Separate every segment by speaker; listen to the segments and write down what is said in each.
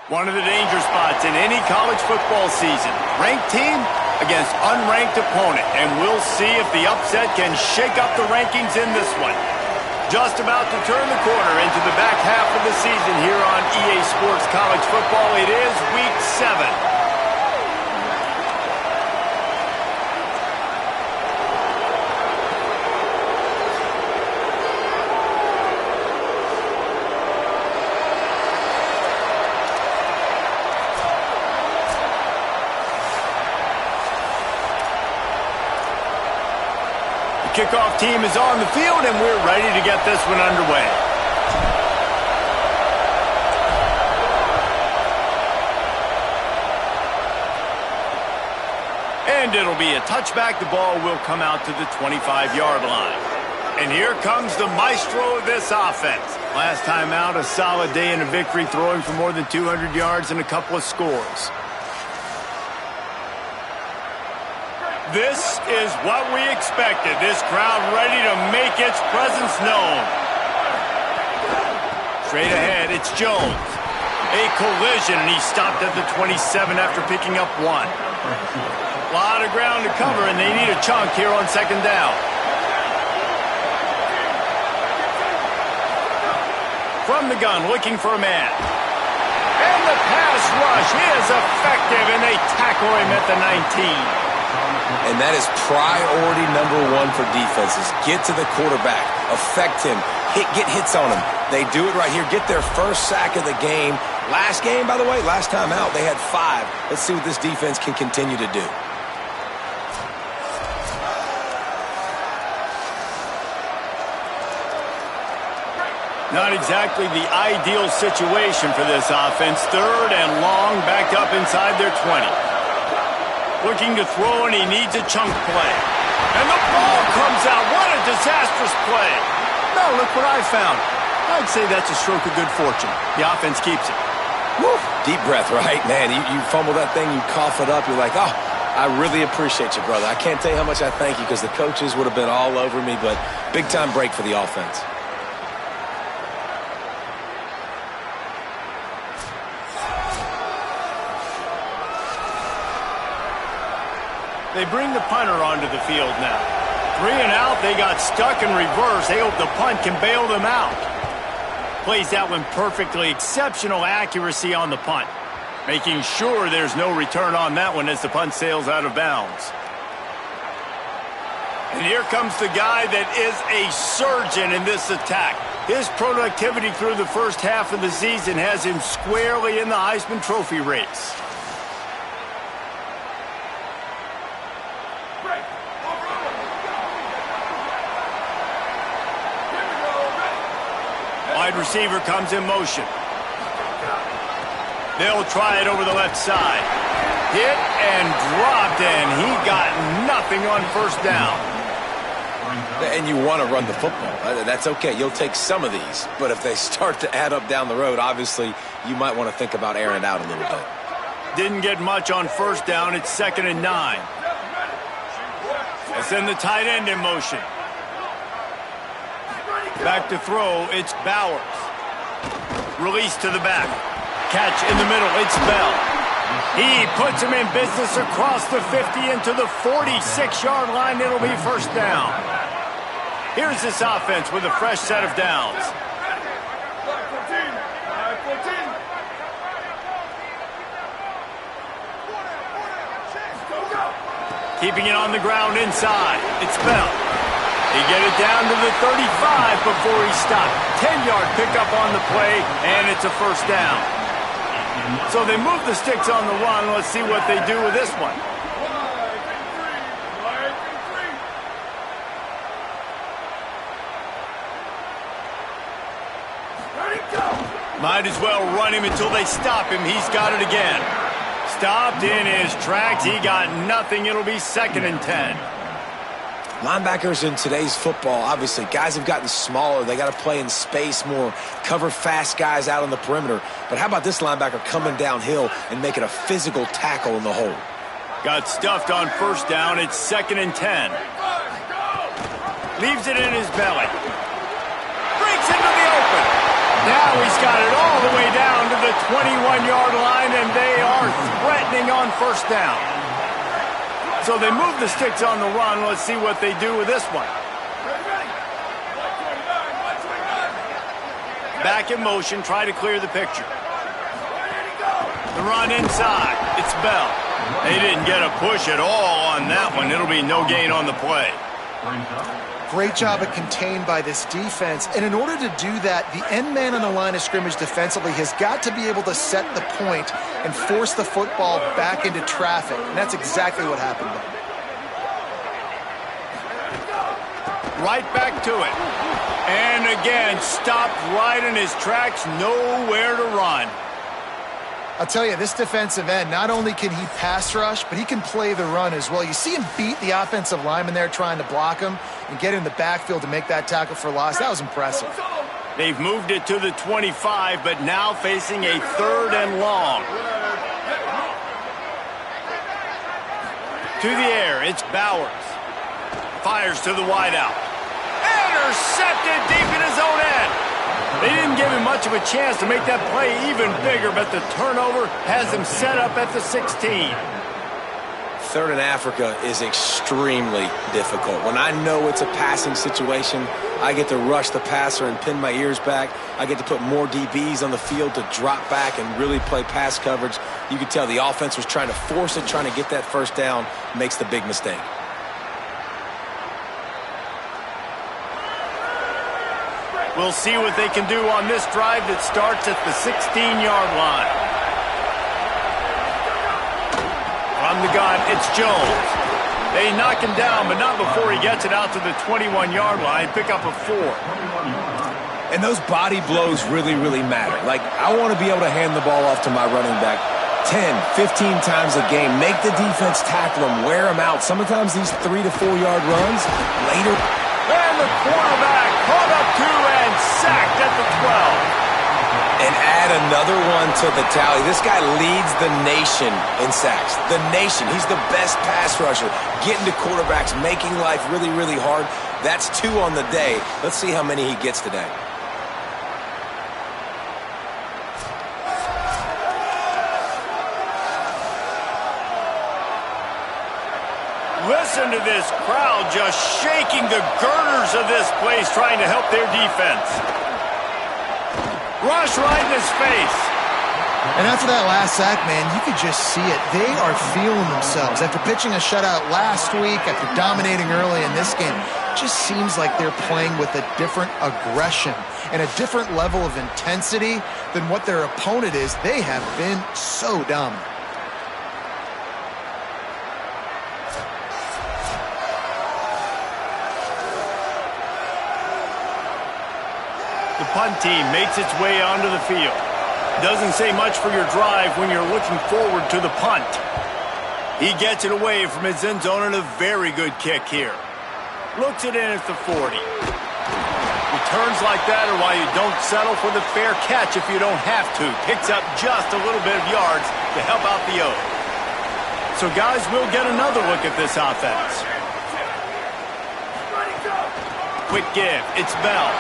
Speaker 1: One of the danger spots in any college football season. Ranked team against unranked opponent. And we'll see if the upset can shake up the rankings in this one. Just about to turn the corner into the back half of the season here on EA Sports College Football. It is Week 7. Kickoff team is on the field, and we're ready to get this one underway. And it'll be a touchback. The ball will come out to the 25-yard line. And here comes the maestro of this offense. Last time out, a solid day in a victory, throwing for more than 200 yards and a couple of scores. This is what we expected. This crowd ready to make its presence known. Straight ahead, it's Jones. A collision, and he stopped at the 27 after picking up 1. A lot of ground to cover, and they need a chunk here on second down. From the gun, looking for a man. And the pass rush is effective, and they tackle him at the 19.
Speaker 2: And that is priority #1 for defenses. Get to the quarterback. Affect him. Get hits on him. They do it right here. Get their first sack of the game. Last game, by the way, last time out, they had 5. Let's see what this defense can continue to do.
Speaker 1: Not exactly the ideal situation for this offense. 3rd and long, backed up inside their 20. Looking to throw, and he needs a chunk play. And the ball comes out. What a disastrous play. No, look what I found. I'd say that's a stroke of good fortune. The offense keeps it.
Speaker 2: Woo. Deep breath, right? Man, you fumble that thing, you cough it up. You're like, oh, I really appreciate you, brother. I can't tell you how much I thank you because the coaches would have been all over me, but big-time break for the offense.
Speaker 1: They bring the punter onto the field now. 3 and out, they got stuck in reverse. They hope the punt can bail them out. Plays that one perfectly. Exceptional accuracy on the punt. Making sure there's no return on that one as the punt sails out of bounds. And here comes the guy that is a surgeon in this attack. His productivity through the first half of the season has him squarely in the Heisman Trophy race. Wide receiver comes in motion. They'll try it over the left side. Hit and dropped, and he got nothing on first down.
Speaker 2: And you want to run the football. That's okay. You'll take some of these. But if they start to add up down the road, obviously, you might want to think about airing it out a little bit.
Speaker 1: Didn't get much on first down. It's 2nd and 9. They send the tight end in motion. Back to throw, it's Bowers. Release to the back. Catch in the middle, it's Bell. He puts him in business across the 50 into the 46-yard line. It'll be first down. Here's this offense with a fresh set of downs. Keeping it on the ground inside, it's Bell. He get it down to the 35 before he stopped. 10-yard pickup on the play, and it's a first down. So they move the sticks on the run. Let's see what they do with this one. Might as well run him until they stop him. He's got it again. Stopped in his tracks. He got nothing. It'll be 2nd and 10.
Speaker 2: Linebackers in today's football, obviously, guys have gotten smaller. They got to play in space more, cover fast guys out on the perimeter. But how about this linebacker coming downhill and making a physical tackle in the hole?
Speaker 1: Got stuffed on first down. It's 2nd and 10. Leaves it in his belly. Breaks into the open. Now he's got it all the way down to the 21-yard line, and they are threatening on first down. So they move the sticks on the run. Let's see what they do with this one. Back in motion, try to clear the picture. The run inside. It's Bell. They didn't get a push at all on that one. It'll be no gain on the play.
Speaker 3: Great job of contained by this defense. And in order to do that, the end man on the line of scrimmage defensively has got to be able to set the point and force the football back into traffic. And that's exactly what happened there.
Speaker 1: Right back to it. And again, stopped right in his tracks, nowhere to run.
Speaker 3: I'll tell you, this defensive end, not only can he pass rush, but he can play the run as well. You see him beat the offensive lineman there trying to block him and get in the backfield to make that tackle for loss. That was impressive.
Speaker 1: They've moved it to the 25, but now facing a 3rd and long. To the air, it's Bowers. Fires to the wideout. Intercepted deep in his own end. They didn't give him much of a chance to make that play even bigger, but the turnover has him set up at the 16.
Speaker 2: 3rd and Africa is extremely difficult. When I know it's a passing situation, I get to rush the passer and pin my ears back. I get to put more DBs on the field to drop back and really play pass coverage. You could tell the offense was trying to force it, trying to get that first down, makes the big mistake.
Speaker 1: We'll see what they can do on this drive that starts at the 16-yard line. From the gun, it's Jones. They knock him down, but not before he gets it out to the 21-yard line. Pick up a 4.
Speaker 2: And those body blows really, really matter. Like, I want to be able to hand the ball off to my running back 10, 15 times a game. Make the defense tackle him, wear him out. Sometimes these 3 to 4 yard runs later.
Speaker 1: And the quarterback caught up to and sacked at the 12.
Speaker 2: And add another one to the tally. This guy leads the nation in sacks. The nation. He's the best pass rusher. Getting to quarterbacks, making life really, really hard. That's 2 on the day. Let's see how many he gets today.
Speaker 1: Listen to this crowd just shaking the girders of this place, trying to help their defense. Rush right in his face.
Speaker 3: And after that last sack, man, you could just see it. They are feeling themselves. After pitching a shutout last week, after dominating early in this game, it just seems like they're playing with a different aggression and a different level of intensity than what their opponent is. They have been so dominant.
Speaker 1: The punt team makes its way onto the field. Doesn't say much for your drive when you're looking forward to the punt. He gets it away from his end zone and a very good kick here. Looks it in at the 40. Returns like that are why you don't settle for the fair catch if you don't have to. Picks up just a little bit of yards to help out the O. So guys, we'll get another look at this offense. Quick give. It's Bell.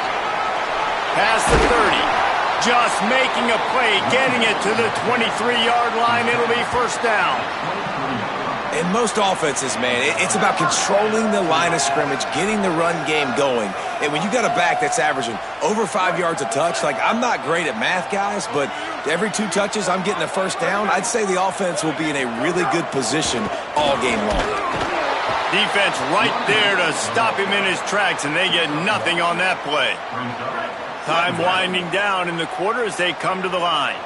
Speaker 1: Past the 30. Just making a play, getting it to the 23-yard line. It'll be first down.
Speaker 2: In most offenses, man, it's about controlling the line of scrimmage, getting the run game going. And when you got a back that's averaging over 5 yards a touch, like, I'm not great at math, guys, but every 2 touches I'm getting a first down, I'd say the offense will be in a really good position all game long.
Speaker 1: Defense right there to stop him in his tracks, and they get nothing on that play. Time winding down in the quarter as they come to the line.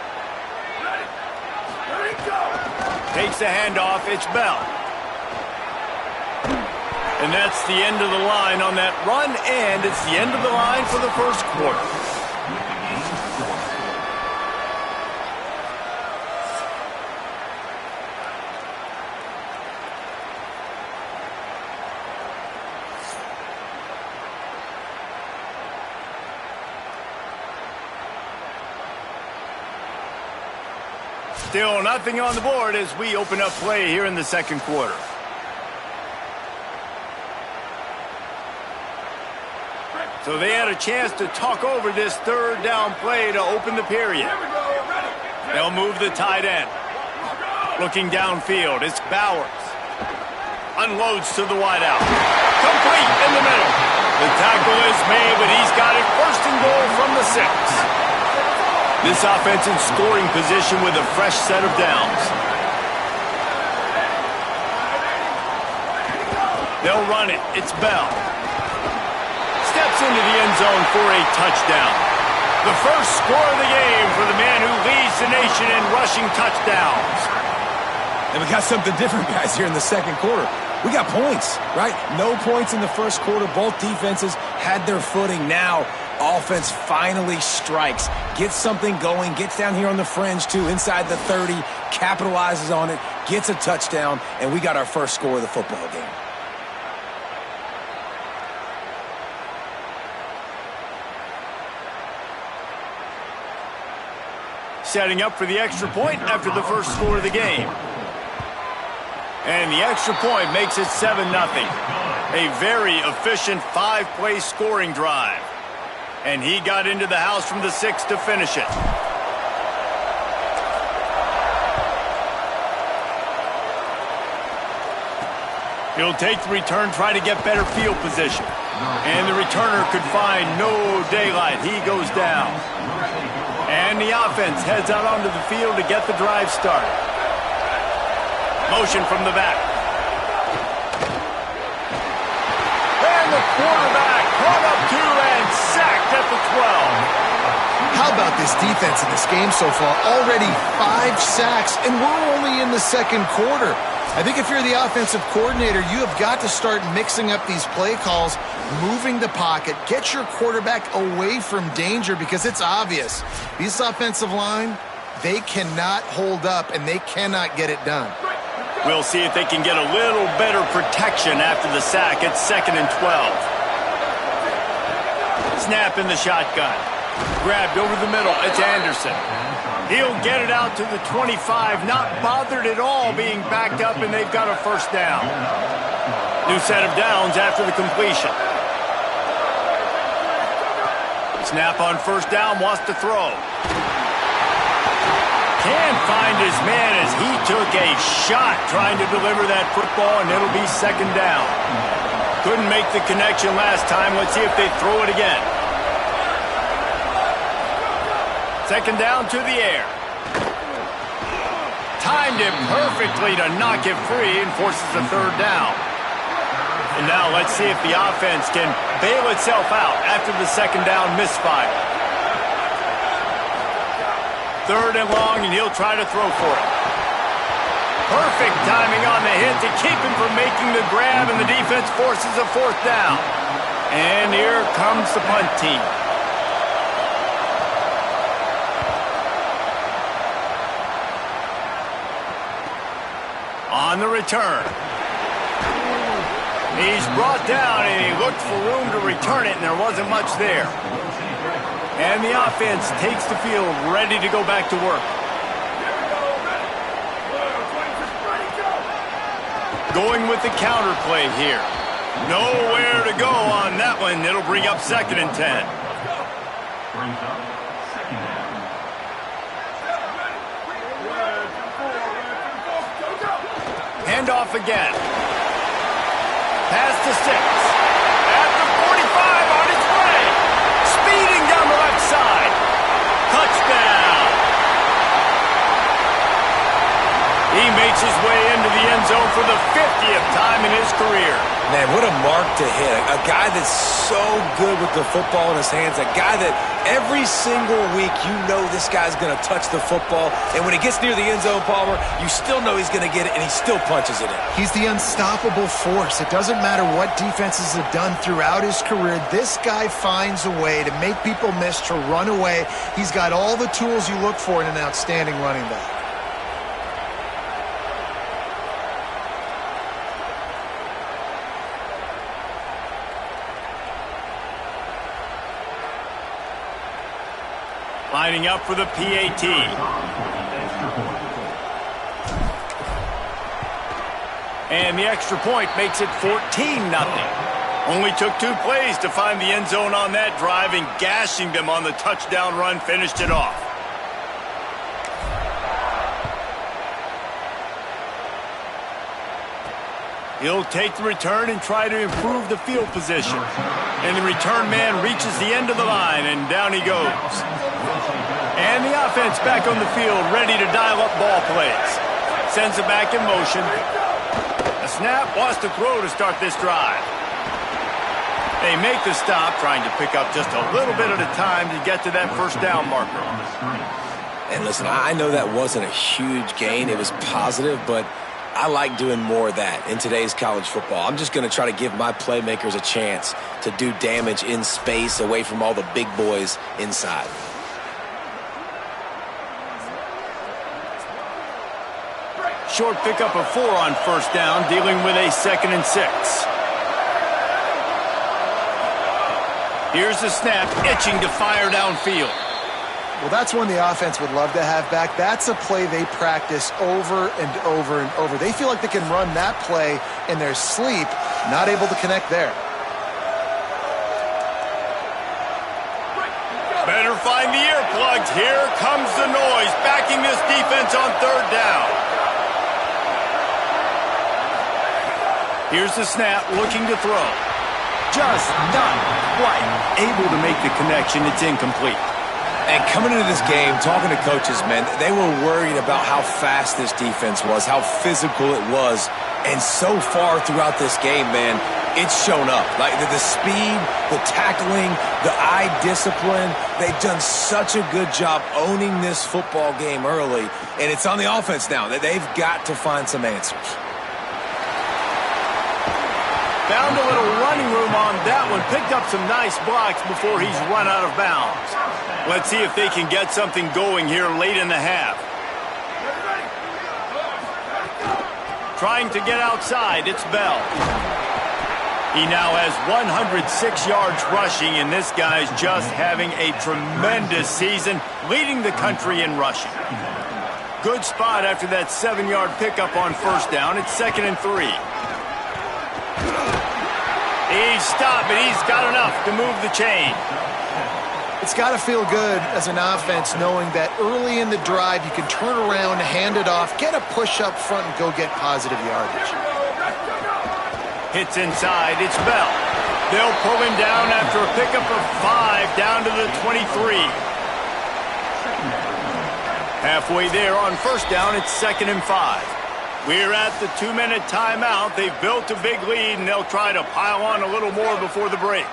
Speaker 1: Takes the handoff. It's Bell. And that's the end of the line on that run, and it's the end of the line for the first quarter. Still nothing on the board as we open up play here in the second quarter. So they had a chance to talk over this third down play to open the period. They'll move the tight end. Looking downfield, it's Bowers. Unloads to the wideout. Complete in the middle. The tackle is made, but he's got it first and goal from the 6. This offense in scoring position with a fresh set of downs. They'll run it. It's Bell. Steps into the end zone for a touchdown. The first score of the game for the man who leads the nation in rushing touchdowns.
Speaker 2: And we got something different, guys, here in the second quarter. We got points, right? No points in the first quarter. Both defenses had their footing. Now, offense finally strikes. Gets something going. Gets down here on the fringe, too, inside the 30. Capitalizes on it. Gets a touchdown. And we got our first score of the football game.
Speaker 1: Setting up for the extra point after the first score of the game. And the extra point makes it 7-0. A very efficient 5-play scoring drive. And he got into the house from the 6 to finish it. He'll take the return, try to get better field position. And the returner could find no daylight. He goes down. And the offense heads out onto the field to get the drive started. Motion from the back. And the quarterback brought up 2 and sacked at the 12.
Speaker 3: How about this defense in this game so far? Already 5 sacks, and we're only in the second quarter. I think if you're the offensive coordinator, you have got to start mixing up these play calls, moving the pocket, get your quarterback away from danger, because it's obvious. This offensive line, they cannot hold up, and they cannot get it done.
Speaker 1: We'll see if they can get a little better protection after the sack. It's 2nd and 12. Snap in the shotgun. Grabbed over the middle. It's Anderson. He'll get it out to the 25, not bothered at all being backed up, and they've got a first down. New set of downs after the completion. Snap on first down, wants to throw. Can't find his man as he took a shot trying to deliver that football, and it'll be 2nd down. Couldn't make the connection last time. Let's see if they throw it again. 2nd down to the air. Timed it perfectly to knock it free and forces a 3rd down. And now let's see if the offense can bail itself out after the 2nd down misfire. 3rd and long, and he'll try to throw for it. Perfect timing on the hit to keep him from making the grab, and the defense forces a 4th down. And here comes the punt team. On the return. He's brought down, and he looked for room to return it, and there wasn't much there. And the offense takes the field, ready to go back to work. Going with the counter play here. Nowhere to go on that one. It'll bring up 2nd and 10. Handoff again. Pass to 6. At the 45, on its way. Speeding down the left side. Touchdown. He makes his way into the end zone for the 50th time in his career.
Speaker 2: Man, what a mark to hit. A guy that's so good with the football in his hands. A guy that every single week you know this guy's going to touch the football. And when he gets near the end zone, Palmer, you still know he's going to get it, and he still punches it in.
Speaker 3: He's the unstoppable force. It doesn't matter what defenses have done throughout his career. This guy finds a way to make people miss, to run away. He's got all the tools you look for in an outstanding running back.
Speaker 1: Lining up for the PAT. And the extra point makes it 14-0. Only took 2 plays to find the end zone on that drive, and gashing them on the touchdown run finished it off. He'll take the return and try to improve the field position. And the return man reaches the end of the line, and down he goes. And the offense back on the field, ready to dial up ball plays. Sends it back in motion. A snap, wants to throw to start this drive. They make the stop, trying to pick up just a little bit at a time to get to that first down marker.
Speaker 2: And listen, I know that wasn't a huge gain. It was positive, but I like doing more of that in today's college football. I'm just going to try to give my playmakers a chance to do damage in space away from all the big boys inside.
Speaker 1: Short pickup of 4 on first down, dealing with a 2nd and 6. Here's the snap, itching to fire downfield.
Speaker 3: Well, that's one the offense would love to have back. That's a play they practice over and over and over. They feel like they can run that play in their sleep, not able to connect there.
Speaker 1: Better find the earplugs. Here comes the noise, backing this defense on 3rd down. Here's the snap, looking to throw. Just not quite able to make the connection. It's incomplete.
Speaker 2: And coming into this game, talking to coaches, man, they were worried about how fast this defense was, how physical it was. And so far throughout this game, man, it's shown up. Like the speed, the tackling, the eye discipline, they've done such a good job owning this football game early. And it's on the offense now that they've got to find some answers.
Speaker 1: Found a little running room on that one. Picked up some nice blocks before he's run out of bounds. Let's see if they can get something going here late in the half. Trying to get outside, it's Bell. He now has 106 yards rushing, and this guy's just having a tremendous season, leading the country in rushing. Good spot after that 7-yard pickup on first down. It's 2nd and 3. He's stopped, but he's got enough to move the chain.
Speaker 3: It's got to feel good as an offense knowing that early in the drive you can turn around, hand it off, get a push up front, and go get positive yardage.
Speaker 1: Hits inside, it's Bell. They'll pull him down after a pickup of 5 down to the 23. Halfway there on first down, it's 2nd and 5. We're at the 2-minute timeout. They've built a big lead, and they'll try to pile on a little more before the break.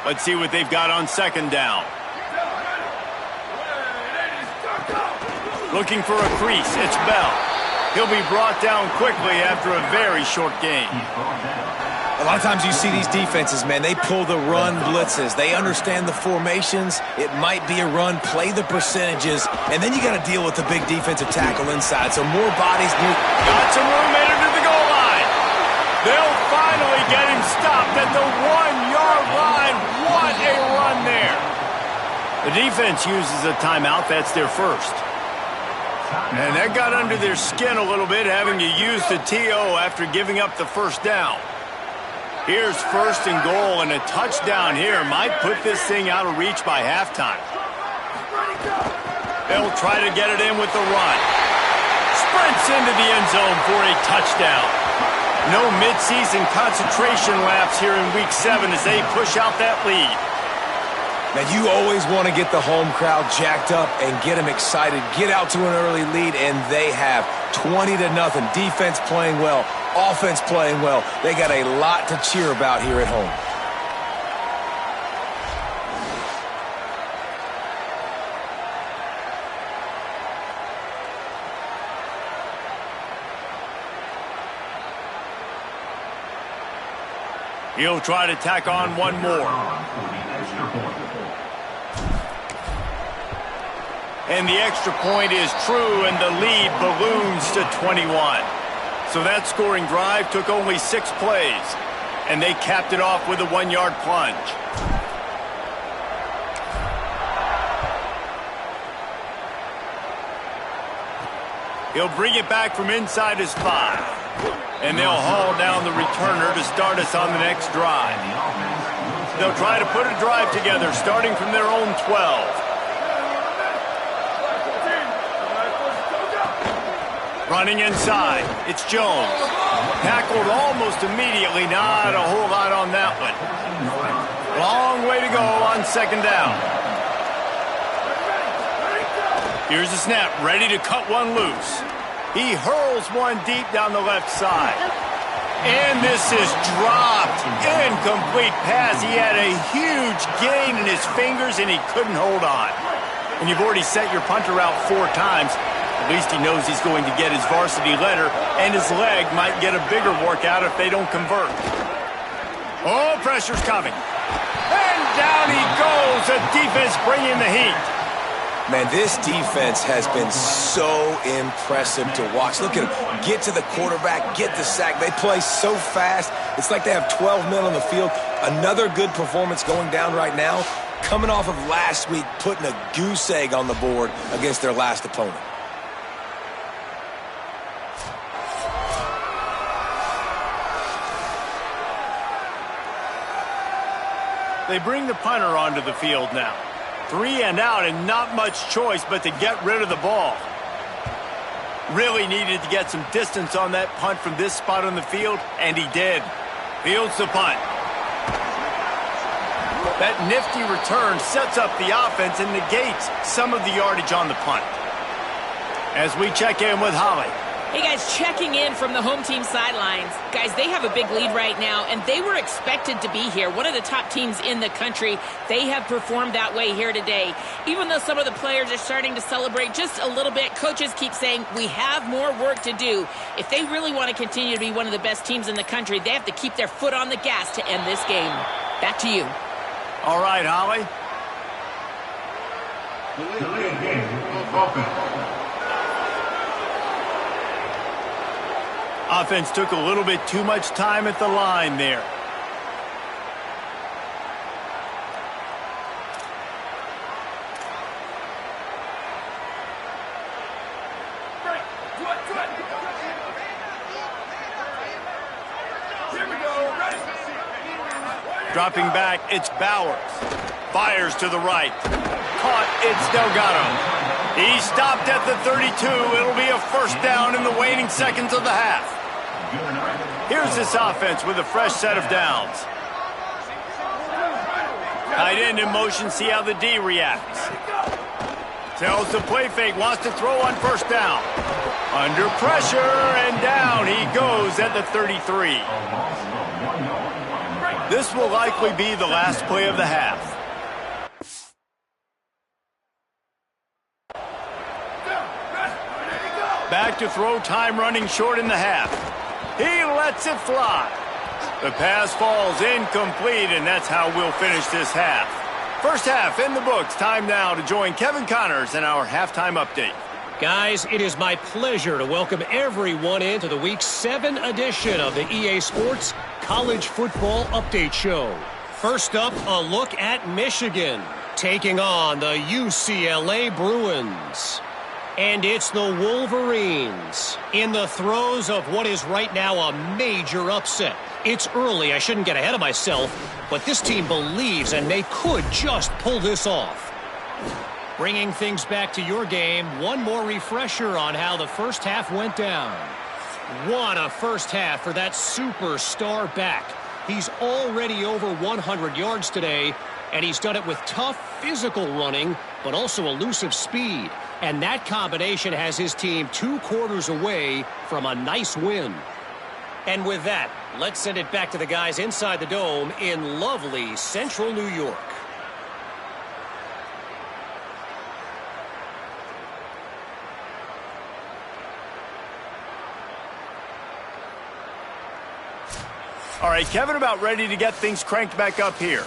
Speaker 1: Let's see what they've got on 2nd down. Looking for a crease, it's Bell. He'll be brought down quickly after a very short game.
Speaker 2: A lot of times you see these defenses, man, they pull the run blitzes. They understand the formations. It might be a run, play the percentages, and then you got to deal with the big defensive tackle inside. So more bodies near.
Speaker 1: Got some room made it to the goal line. They'll finally get him stopped at the 1-yard line. What a run there. The defense uses a timeout. That's their first. And that got under their skin a little bit, having to use the TO after giving up the first down. Here's 1st and goal, and a touchdown here might put this thing out of reach by halftime. They'll try to get it in with the run. Sprints into the end zone for a touchdown. No midseason concentration lapse here in Week 7 as they push out that lead.
Speaker 2: Now, you always want to get the home crowd jacked up and get them excited, get out to an early lead, and they have 20-0. Defense playing well, offense playing well. They got a lot to cheer about here at home.
Speaker 1: He'll try to tack on one more. And the extra point is true, and the lead balloons to 21. So that scoring drive took only 6 plays, and they capped it off with a 1-yard plunge. He'll bring it back from inside his 5. And they'll haul down the returner to start us on the next drive. They'll try to put a drive together, starting from their own 12. Running inside, it's Jones. Tackled almost immediately, not a whole lot on that one. Long way to go on second down. Here's the snap, ready to cut one loose. He hurls one deep down the left side. And this is dropped. Incomplete pass. He had a huge gain in his fingers, and he couldn't hold on. When you've already sent your punter out 4 times, at least he knows he's going to get his varsity letter, and his leg might get a bigger workout if they don't convert. Oh, pressure's coming. And down he goes. The defense bringing the heat.
Speaker 2: Man, this defense has been so impressive to watch. Look at them. Get to the quarterback, get the sack. They play so fast. It's like they have 12 men on the field. Another good performance going down right now. Coming off of last week, putting a goose egg on the board against their last opponent.
Speaker 1: They bring the punter onto the field now. 3 and out, and not much choice but to get rid of the ball. Really needed to get some distance on that punt from this spot on the field, and he did. Fields the punt. That nifty return sets up the offense and negates some of the yardage on the punt. As we check in with Holly.
Speaker 4: Hey, guys, checking in from the home team sidelines. Guys, they have a big lead right now, and they were expected to be here. One of the top teams in the country. They have performed that way here today. Even though some of the players are starting to celebrate just a little bit, coaches keep saying, we have more work to do. If they really want to continue to be one of the best teams in the country, they have to keep their foot on the gas to end this game. Back to you.
Speaker 1: All right, Holly.
Speaker 5: Delayed game. Offense.
Speaker 1: Offense took a little bit too much time at the line there. Dropping back, it's Bowers. Fires to the right. Caught, it's Delgado. He stopped at the 32. It'll be a first down in the waning seconds of the half. Here's this offense with a fresh set of downs. Tight end in motion, see how the D reacts. Tells the play fake, wants to throw on first down. Under pressure, and down he goes at the 33. This will likely be the last play of the half. Back to throw, time running short in the half. He lets it fly. The pass falls incomplete, and that's how we'll finish this half. First half in the books. Time now to join Kevin Connors in our halftime update.
Speaker 6: Guys, it is my pleasure to welcome everyone into the Week 7 edition of the EA Sports College Football Update Show. First up, a look at Michigan, taking on the UCLA Bruins. And it's the Wolverines in the throes of what is right now a major upset. It's early, I shouldn't get ahead of myself, but this team believes and they could just pull this off. Bringing things back to your game, one more refresher on how the first half went down. What a first half for that superstar back. He's already over 100 yards today, and he's done it with tough physical running, but also elusive speed. And that combination has his team 2 quarters away from a nice win. And with that, let's send it back to the guys inside the dome in lovely central New York.
Speaker 1: All right, Kevin, about ready to get things cranked back up here.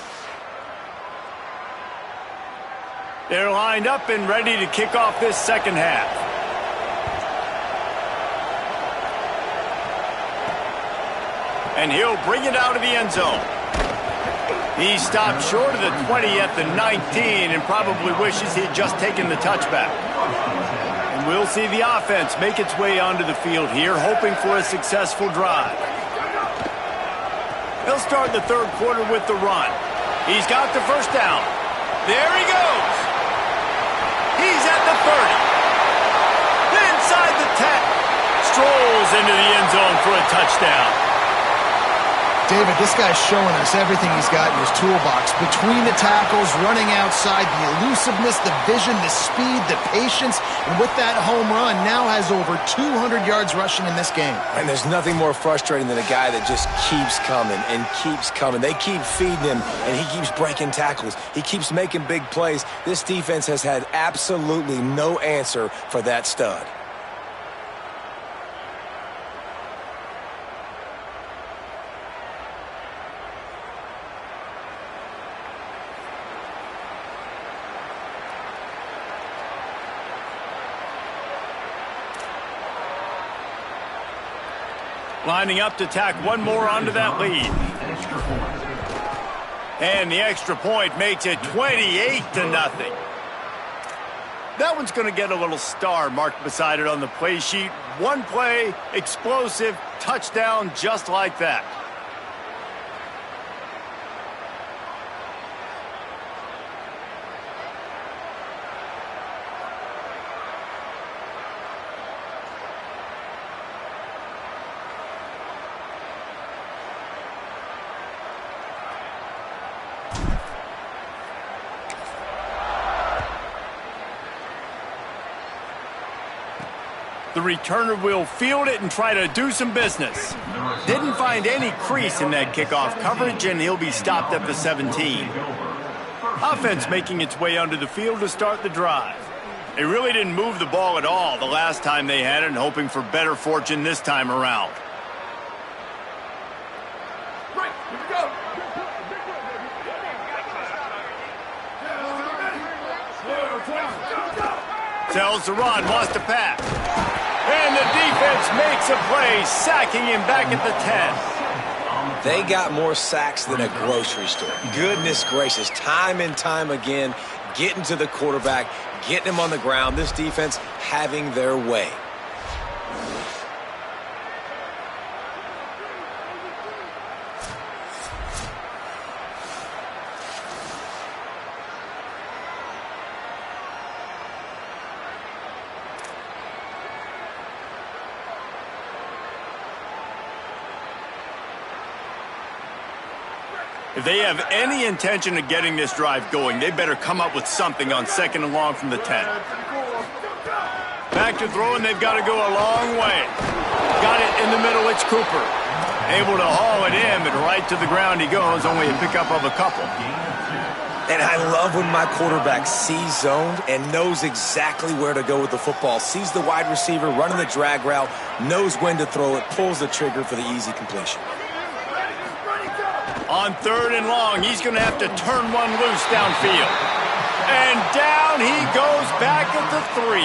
Speaker 1: They're lined up and ready to kick off this second half. And he'll bring it out of the end zone. He stopped short of the 20 at the 19 and probably wishes he'd just taken the touchback. We'll see the offense make its way onto the field here, hoping for a successful drive. They'll start the third quarter with the run. He's got the first down. There he goes. He's at the 30. Inside the 10. Strolls into the end zone for a touchdown.
Speaker 3: David, this guy's showing us everything he's got in his toolbox. Between the tackles, running outside, the elusiveness, the vision, the speed, the patience, and with that home run, now has over 200 yards rushing in this game.
Speaker 2: And there's nothing more frustrating than a guy that just keeps coming and keeps coming. They keep feeding him, and he keeps breaking tackles. He keeps making big plays. This defense has had absolutely no answer for that stud.
Speaker 1: Lining up to tack one more onto that lead. And the extra point makes it 28-0. That one's going to get a little star marked beside it on the play sheet. One play, explosive, touchdown just like that. The returner will field it and try to do some business. Didn't find any crease in that kickoff coverage, and he'll be stopped at the 17. Offense making its way onto the field to start the drive. They really didn't move the ball at all the last time they had it, and hoping for better fortune this time around. Tells the run, wants to pass. And the defense makes a play, sacking him back at the
Speaker 2: 10. They got more sacks than a grocery store. Goodness gracious, time and time again, getting to the quarterback, getting him on the ground. This defense having their way.
Speaker 1: If they have any intention of getting this drive going, they better come up with something on 2nd and long from the 10. Back to throwing, they've got to go a long way. Got it in the middle, it's Cooper. Able to haul it in, but right to the ground he goes, only a pickup of a couple.
Speaker 2: And I love when my quarterback sees zoned and knows exactly where to go with the football. Sees the wide receiver running the drag route, knows when to throw it, pulls the trigger for the easy completion.
Speaker 1: On 3rd and long, he's going to have to turn one loose downfield. And down he goes back at the 3.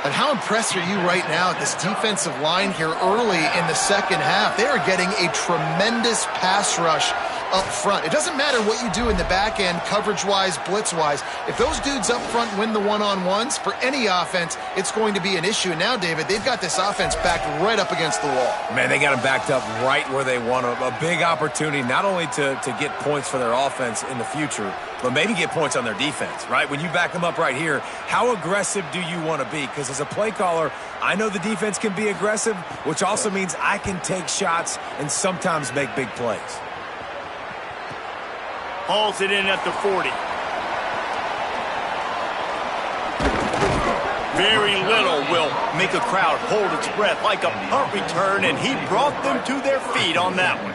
Speaker 3: And how impressed are you right now at this defensive line here early in the second half? They are getting a tremendous pass rush up front. It doesn't matter what you do in the back end, coverage-wise, blitz-wise. If those dudes up front win the one-on-ones, for any offense, it's going to be an issue. And now, David, they've got this offense backed right up against the wall.
Speaker 2: Man, they got them backed up right where they want them. A big opportunity not only to get points for their offense in the future, but maybe get points on their defense, right? When you back them up right here, how aggressive do you want to be? Because as a play caller, I know the defense can be aggressive, which also means I can take shots and sometimes make big plays.
Speaker 1: Hauls it in at the 40. Very little will make a crowd hold its breath like a punt return, and he brought them to their feet on that one.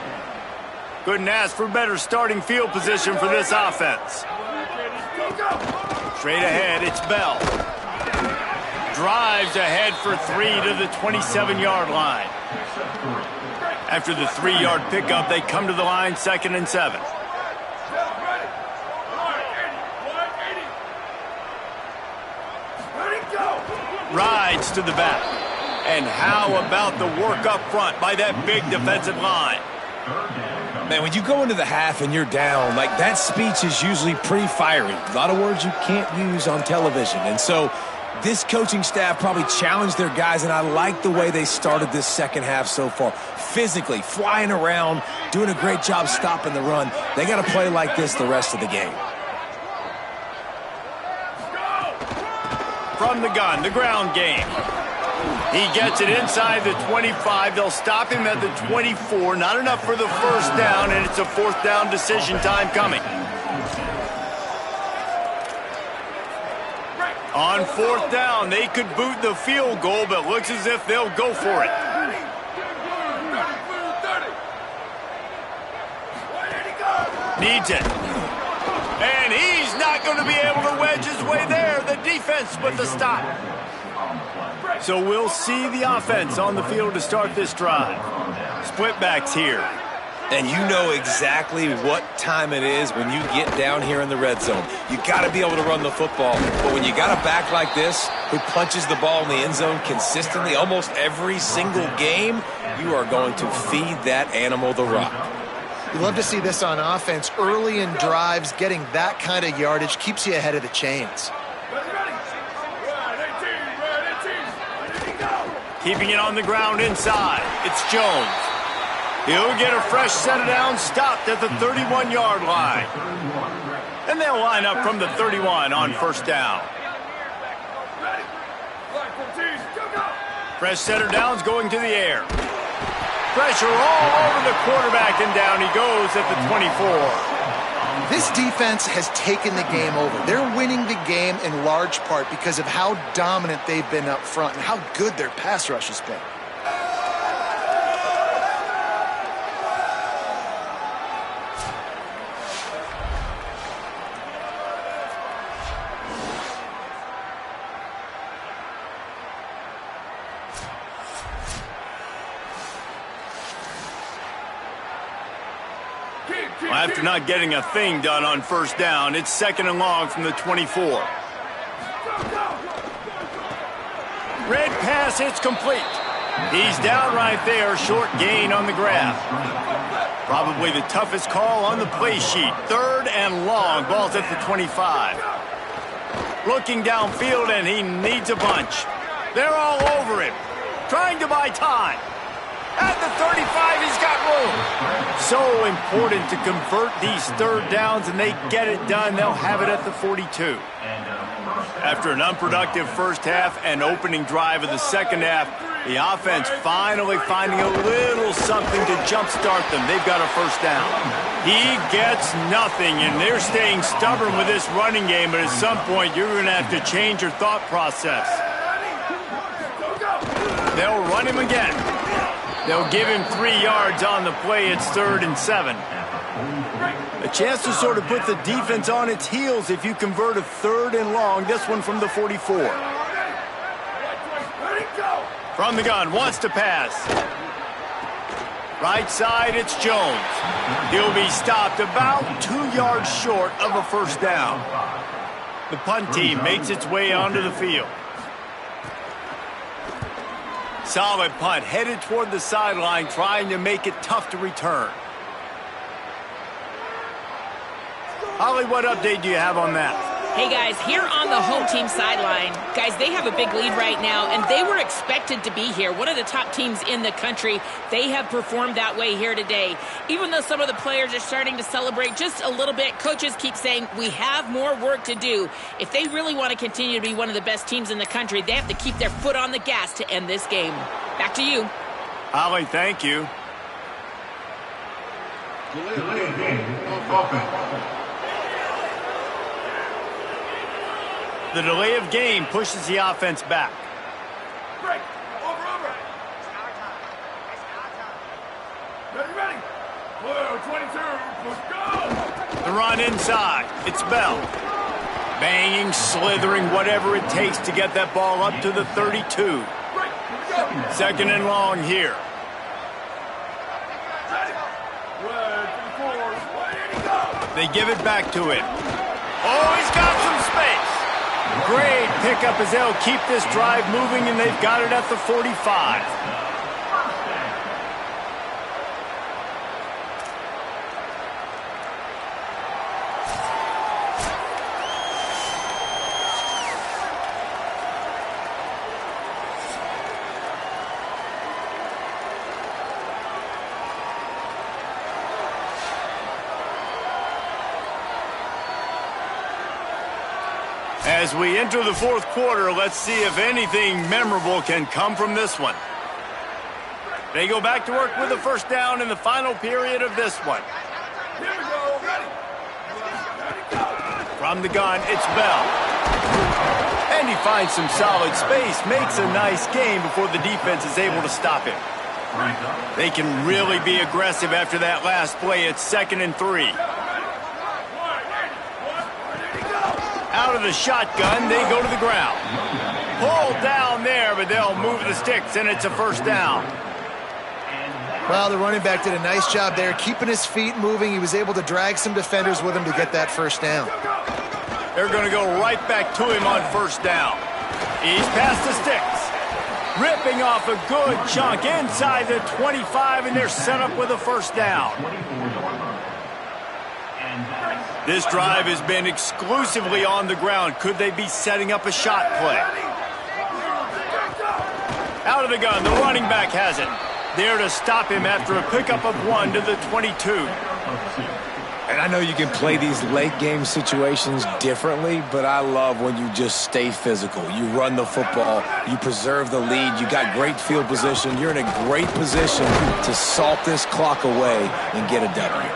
Speaker 1: Couldn't ask for better starting field position for this offense. Straight ahead, it's Bell. Drives ahead for 3 to the 27-yard line. After the 3-yard pickup, they come to the line 2nd and 7. Rides to the back. And how about the work up front by that big defensive line?
Speaker 2: Man, when you go into the half and you're down, that speech is usually pretty fiery. A lot of words you can't use on television. And so This coaching staff probably challenged their guys, and I like the way they started this second half so far. Physically, flying around, doing a great job stopping the run. They got to play like this the rest of the game.
Speaker 1: From the gun, the ground game. He gets it inside the 25. They'll stop him at the 24. Not enough for the first down, and it's a fourth down decision time coming. On fourth down, they could boot the field goal, but looks as if they'll go for it. Needs it. And he's not going to be able to wedge his way there. The defense with the stop. So we'll see the offense on the field to start this drive. Split backs here.
Speaker 2: And you know exactly what time it is when you get down here in the red zone. You got to be able to run the football. But when you got a back like this who punches the ball in the end zone consistently almost every single game, you are going to feed that animal the rock.
Speaker 3: You love to see this on offense. Early in drives, getting that kind of yardage keeps you ahead of the chains.
Speaker 1: Keeping it on the ground inside. It's Jones. He'll get a fresh set of downs stopped at the 31-yard line. And they'll line up from the 31 on first down. Fresh set of downs going to the air. Pressure all over the quarterback, and down he goes at the 24.
Speaker 3: This defense has taken the game over. They're winning the game in large part because of how dominant they've been up front and how good their pass rush has been.
Speaker 1: After not getting a thing done on first down, it's second and long from the 24. Red pass, it's complete. He's down right there, short gain on the grab. Probably the toughest call on the play sheet. Third and long, ball's at the 25. Looking downfield, and he needs a bunch. They're all over him, trying to buy time. At the 35, he's got room. So important to convert these third downs, and they get it done. They'll have it at the 42. After an unproductive first half and opening drive of the second half, the offense finally finding a little something to jumpstart them. They've got a first down. He gets nothing, and they're staying stubborn with this running game, but at some point, you're going to have to change your thought process. They'll run him again. They'll give him 3 yards on the play. It's 3rd and 7. A chance to sort of put the defense on its heels if you convert a 3rd and long. This one from the 44. From the gun, wants to pass. Right side, it's Jones. He'll be stopped about 2 yards short of a first down. The punt team makes its way onto the field. Solid punt, headed toward the sideline, trying to make it tough to return. Holly, what update do you have on that?
Speaker 4: Hey, guys, here on the home team sideline, guys, they have a big lead right now, and they were expected to be here. One of the top teams in the country. They have performed that way here today. Even though some of the players are starting to celebrate just a little bit, coaches keep saying, we have more work to do. If they really want to continue to be one of the best teams in the country, they have to keep their foot on the gas to end this game. Back to you.
Speaker 1: Holly, thank you.
Speaker 5: Delayed game, offense.
Speaker 1: The delay of game pushes the offense back.
Speaker 5: Break. Over. Ready. 22. Let's go.
Speaker 1: The run inside. It's Bell. Banging, slithering, whatever it takes to get that ball up to the 32. Second and long here. They give it back to him. Oh, he's got some space. Great pickup as they'll keep this drive moving, and they've got it at the 45. As we enter the fourth quarter, let's see if anything memorable can come from this one. They go back to work with a first down in the final period of this one.
Speaker 5: Here we go. Ready.
Speaker 1: From the gun, it's Bell. And he finds some solid space, makes a nice gain before the defense is able to stop him. They can really be aggressive after that last play. It's 2nd and 3. Out of the shotgun, they go to the ground. Pulled down there, but they'll move the sticks, and it's a first down.
Speaker 3: Well, the running back did a nice job there, keeping his feet moving. He was able to drag some defenders with him to get that first down.
Speaker 1: They're going to go right back to him on first down. He's past the sticks. Ripping off a good chunk inside the 25, and they're set up with a first down. This drive has been exclusively on the ground. Could they be setting up a shot play? Out of the gun, the running back has it. There to stop him after a pickup of 1 to the 22.
Speaker 2: And I know you can play these late game situations differently, but I love when you just stay physical. You run the football, you preserve the lead, you got great field position, you're in a great position to salt this clock away and get a W.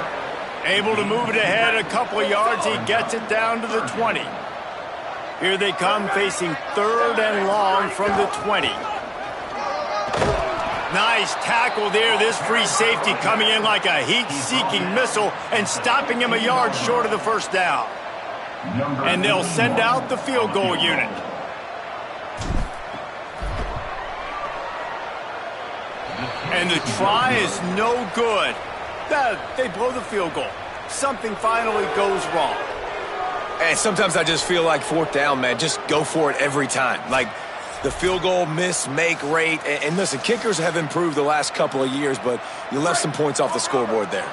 Speaker 1: Able to move it ahead a couple of yards, he gets it down to the 20. Here they come facing 3rd and long from the 20. Nice tackle there. This free safety coming in like a heat-seeking missile and stopping him a yard short of the first down. And they'll send out the field goal unit. And the try is no good. They blow the field goal. Something finally goes wrong.
Speaker 2: And sometimes I just feel like 4th down, man. Just go for it every time. Like, the field goal miss-make rate. And listen, kickers have improved the last couple of years, but you left some points off the scoreboard there.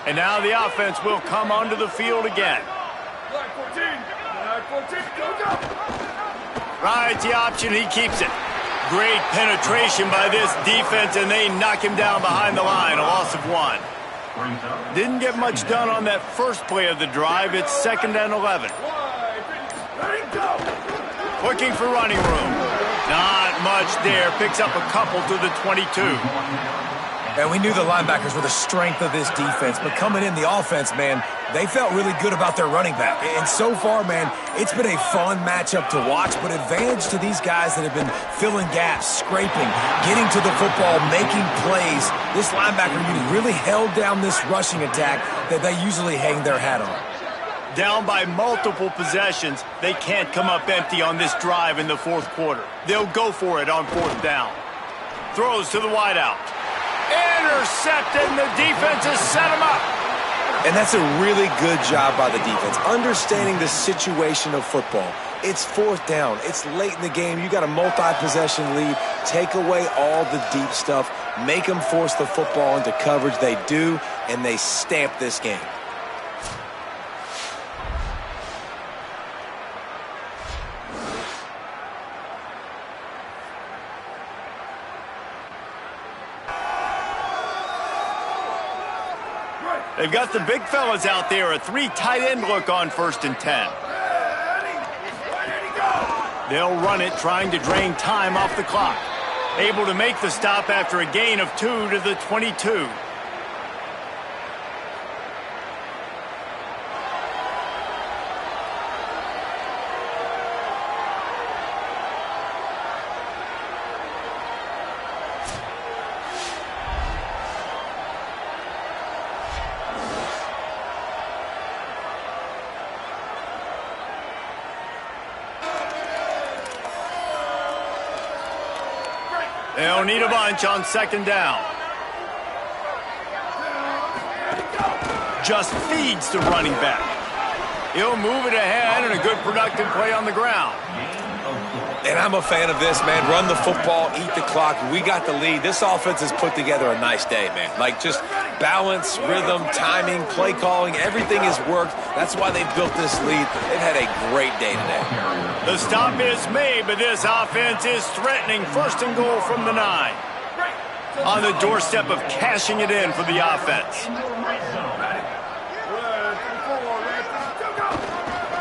Speaker 1: And now the offense will come onto the field again.
Speaker 5: Flag 14, go, go.
Speaker 1: Rides the option, he keeps it. Great penetration by this defense, and they knock him down behind the line, a loss of 1. Didn't get much done on that first play of the drive. It's 2nd and 11.
Speaker 5: Ready, go.
Speaker 1: Looking for running room. Not much there. Picks up a couple to the 22.
Speaker 2: And we knew the linebackers were the strength of this defense, but coming in the offense, man, they felt really good about their running back. And so far, man, it's been a fun matchup to watch, but advantage to these guys that have been filling gaps, scraping, getting to the football, making plays. This linebacker unit really held down this rushing attack that they usually hang their hat on.
Speaker 1: Down by multiple possessions, they can't come up empty on this drive in the fourth quarter. They'll go for it on 4th down. Throws to the wideout. Intercepted, and the defense has set him up.
Speaker 2: And that's a really good job by the defense, understanding the situation of football. It's 4th down. It's late in the game. You got a multi-possession lead. Take away all the deep stuff. Make them force the football into coverage. They do, and they stamp this game.
Speaker 1: They've got the big fellas out there, a 3 tight end look on 1st and 10. They'll run it, trying to drain time off the clock. Able to make the stop after a gain of 2 to the 22. They'll need a bunch on 2nd down. Just feeds the running back. He'll move it ahead and a good productive play on the ground.
Speaker 2: And I'm a fan of this, man. Run the football, eat the clock. We got the lead. This offense has put together a nice day, man. Like, just balance, rhythm, timing, play calling, everything has worked. That's why they built this lead. They've had a great day today.
Speaker 1: The stop is made, but this offense is threatening 1st and goal from the 9. On the doorstep of cashing it in for the offense.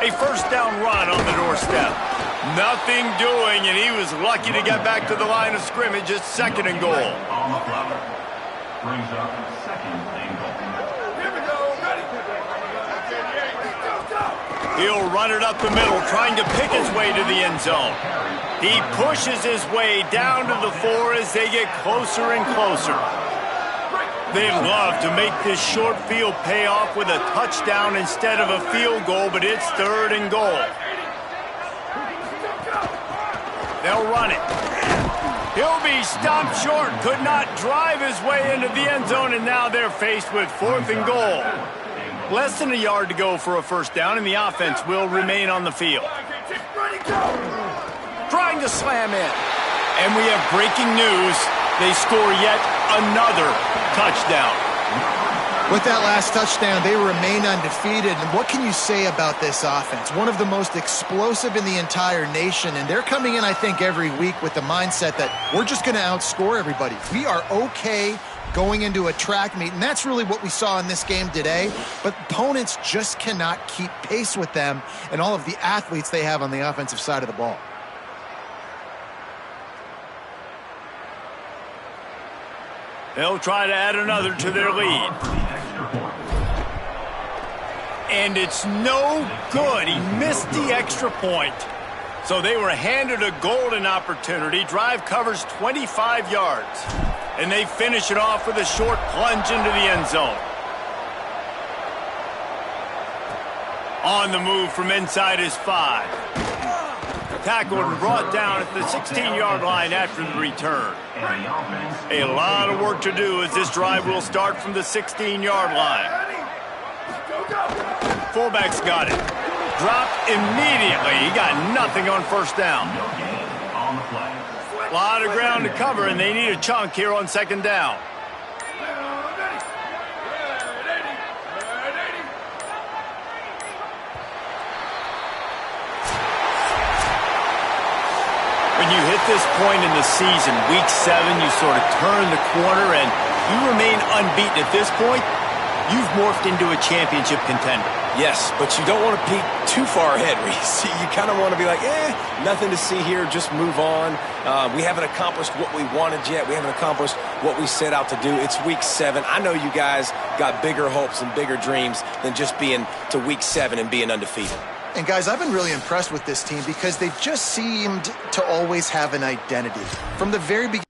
Speaker 1: A first down run on the doorstep. Nothing doing, and he was lucky to get back to the line of scrimmage. It's 2nd and goal.
Speaker 5: Brings up 2nd and goal. Here we go. Ready.
Speaker 1: He'll run it up the middle, trying to pick his way to the end zone. He pushes his way down to the 4 as they get closer and closer. They'd love to make this short field pay off with a touchdown instead of a field goal, but it's 3rd and goal. They'll run it. He'll be stopped short, could not drive his way into the end zone, and now they're faced with 4th and goal. Less than a yard to go for a first down, and the offense will remain on the field. Trying to slam in. And we have breaking news. They score yet another touchdown.
Speaker 3: With that last touchdown, they remain undefeated. And what can you say about this offense? One of the most explosive in the entire nation. And they're coming in, I think, every week with the mindset that we're just going to outscore everybody. We are okay going into a track meet. And that's really what we saw in this game today. But opponents just cannot keep pace with them and all of the athletes they have on the offensive side of the ball.
Speaker 1: They'll try to add another to their lead. And it's no good. He missed the extra point. So they were handed a golden opportunity. Drive covers 25 yards. And they finish it off with a short plunge into the end zone. On the move from inside his 5. Tackled and brought down at the 16-yard line after the return. A lot of work to do as this drive will start from the 16-yard line. Fullback's got it. Dropped immediately. He got nothing on first down. A lot of ground to cover, and they need a chunk here on 2nd down. When you hit this point in the season, week 7, you sort of turn the corner and you remain unbeaten. At this point, you've morphed into a championship contender.
Speaker 2: Yes, but you don't want to peek too far ahead, Reese. You kind of want to be like, nothing to see here, just move on. We haven't accomplished what we wanted yet. We haven't accomplished what we set out to do. It's week 7. I know you guys got bigger hopes and bigger dreams than just being to week 7 and being undefeated.
Speaker 3: And guys, I've been really impressed with this team because they've just seemed to always have an identity. From the very beginning.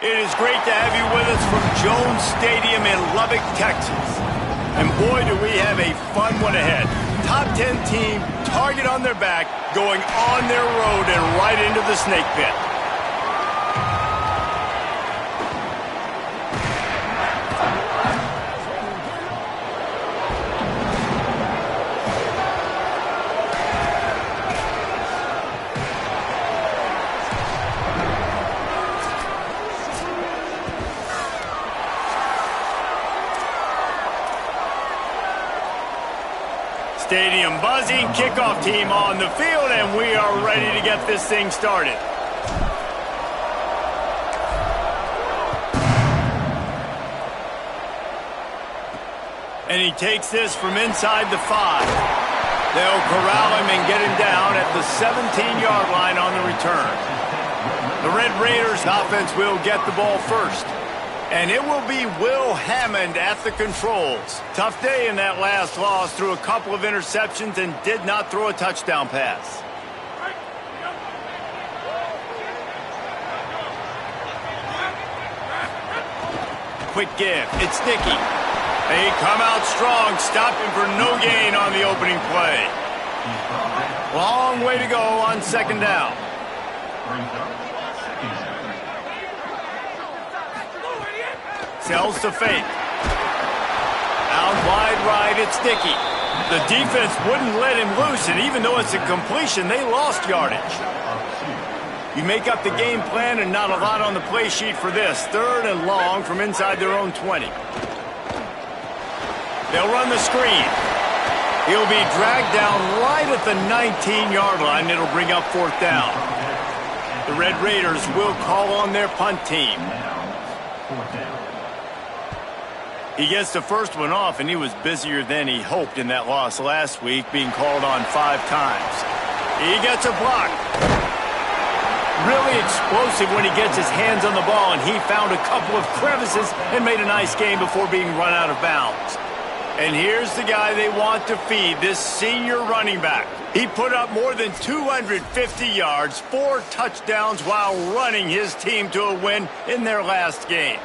Speaker 1: It is great to have you with us from Jones Stadium in Lubbock, Texas. And boy, do we have a fun one ahead. Top 10 team, target on their back, going on their road and right into the snake pit. Stadium buzzing, kickoff team on the field, and we are ready to get this thing started. And he takes this from inside the 5. They'll corral him and get him down at the 17-yard line on the return. The Red Raiders offense will get the ball first. And it will be Will Hammond at the controls. Tough day in that last loss. Threw a couple of interceptions and did not throw a touchdown pass. Quick give. It's Dickey. They come out strong, stopping for no gain on the opening play. Long way to go on second down. Sells to fake. Out wide right, it's Dickey. The defense wouldn't let him loose, and even though it's a completion, they lost yardage. You make up the game plan and not a lot on the play sheet for this. Third and long from inside their own 20. They'll run the screen. He'll be dragged down right at the 19-yard line. It'll bring up fourth down. The Red Raiders will call on their punt team. He gets the first one off, and he was busier than he hoped in that loss last week, being called on 5 times. He gets a block. Really explosive when he gets his hands on the ball, and he found a couple of crevices and made a nice game before being run out of bounds. And here's the guy they want to feed, this senior running back. He put up more than 250 yards, 4 touchdowns while running his team to a win in their last game.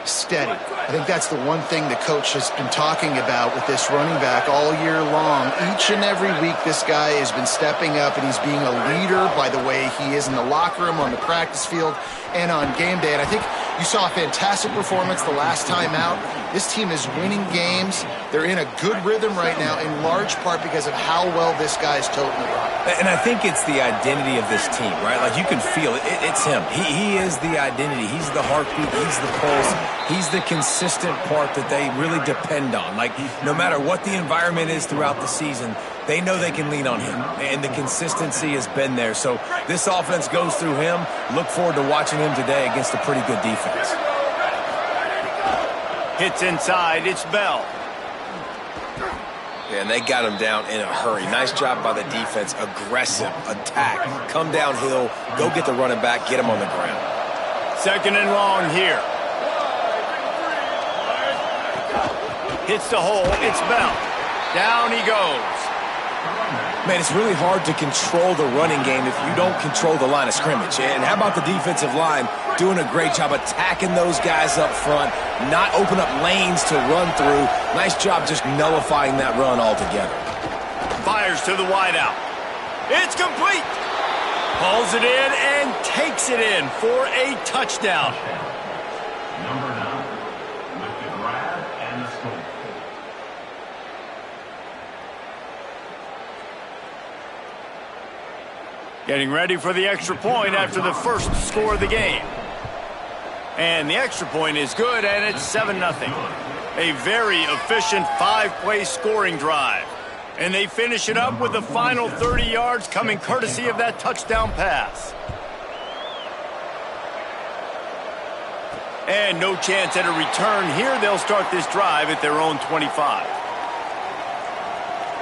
Speaker 3: Steady. I think that's the one thing the coach has been talking about with this running back all year long. Each and every week, this guy has been stepping up, and he's being a leader by the way he is in the locker room, on the practice field, and on game day. And I think you saw a fantastic performance the last time out. This team is winning games. They're in a good rhythm right now, in large part because of how well this guy's toting the rock.
Speaker 2: And I think it's the identity of this team, right? Like, you can feel it. It's him. He is the identity. He's the heartbeat. He's the pulse. He's the consistent part that they really depend on. Like, no matter what the environment is throughout the season, they know they can lean on him. And the consistency has been there. So this offense goes through him. Look forward to watching him today against a pretty good defense.
Speaker 1: Hits inside. It's Bell.
Speaker 2: And they got him down in a hurry. Nice job by the defense. Aggressive attack. Come downhill. Go get the running back. Get him on the ground.
Speaker 1: Second and long here. Hits the hole. It's Bell. Down he goes.
Speaker 2: Man, it's really hard to control the running game if you don't control the line of scrimmage. And how about the defensive line doing a great job attacking those guys up front, not open up lanes to run through. Nice job just nullifying that run altogether.
Speaker 1: Fires to the wideout. It's complete. Pulls it in and takes it in for a touchdown.
Speaker 5: Number 9 with the grab and the score.
Speaker 1: Getting ready for the extra point after the first score of the game. And the extra point is good, and it's 7-0. A very efficient 5-play scoring drive. And they finish it up with the final 30 yards coming courtesy of that touchdown pass. And no chance at a return here. They'll start this drive at their own 25.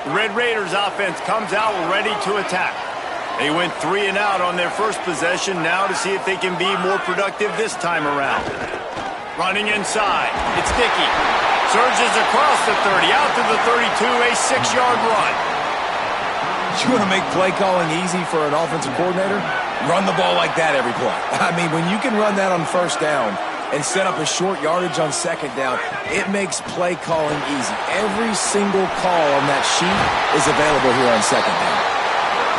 Speaker 1: The Red Raiders offense comes out ready to attack. They went 3 and out on their first possession, now to see if they can be more productive this time around. Running inside, it's Dickey. Surges across the 30, out to the 32, a 6-yard run.
Speaker 2: You want to make play calling easy for an offensive coordinator? Run the ball like that every play. I mean, when you can run that on first down and set up a short yardage on second down, it makes play calling easy. Every single call on that sheet is available here on second down.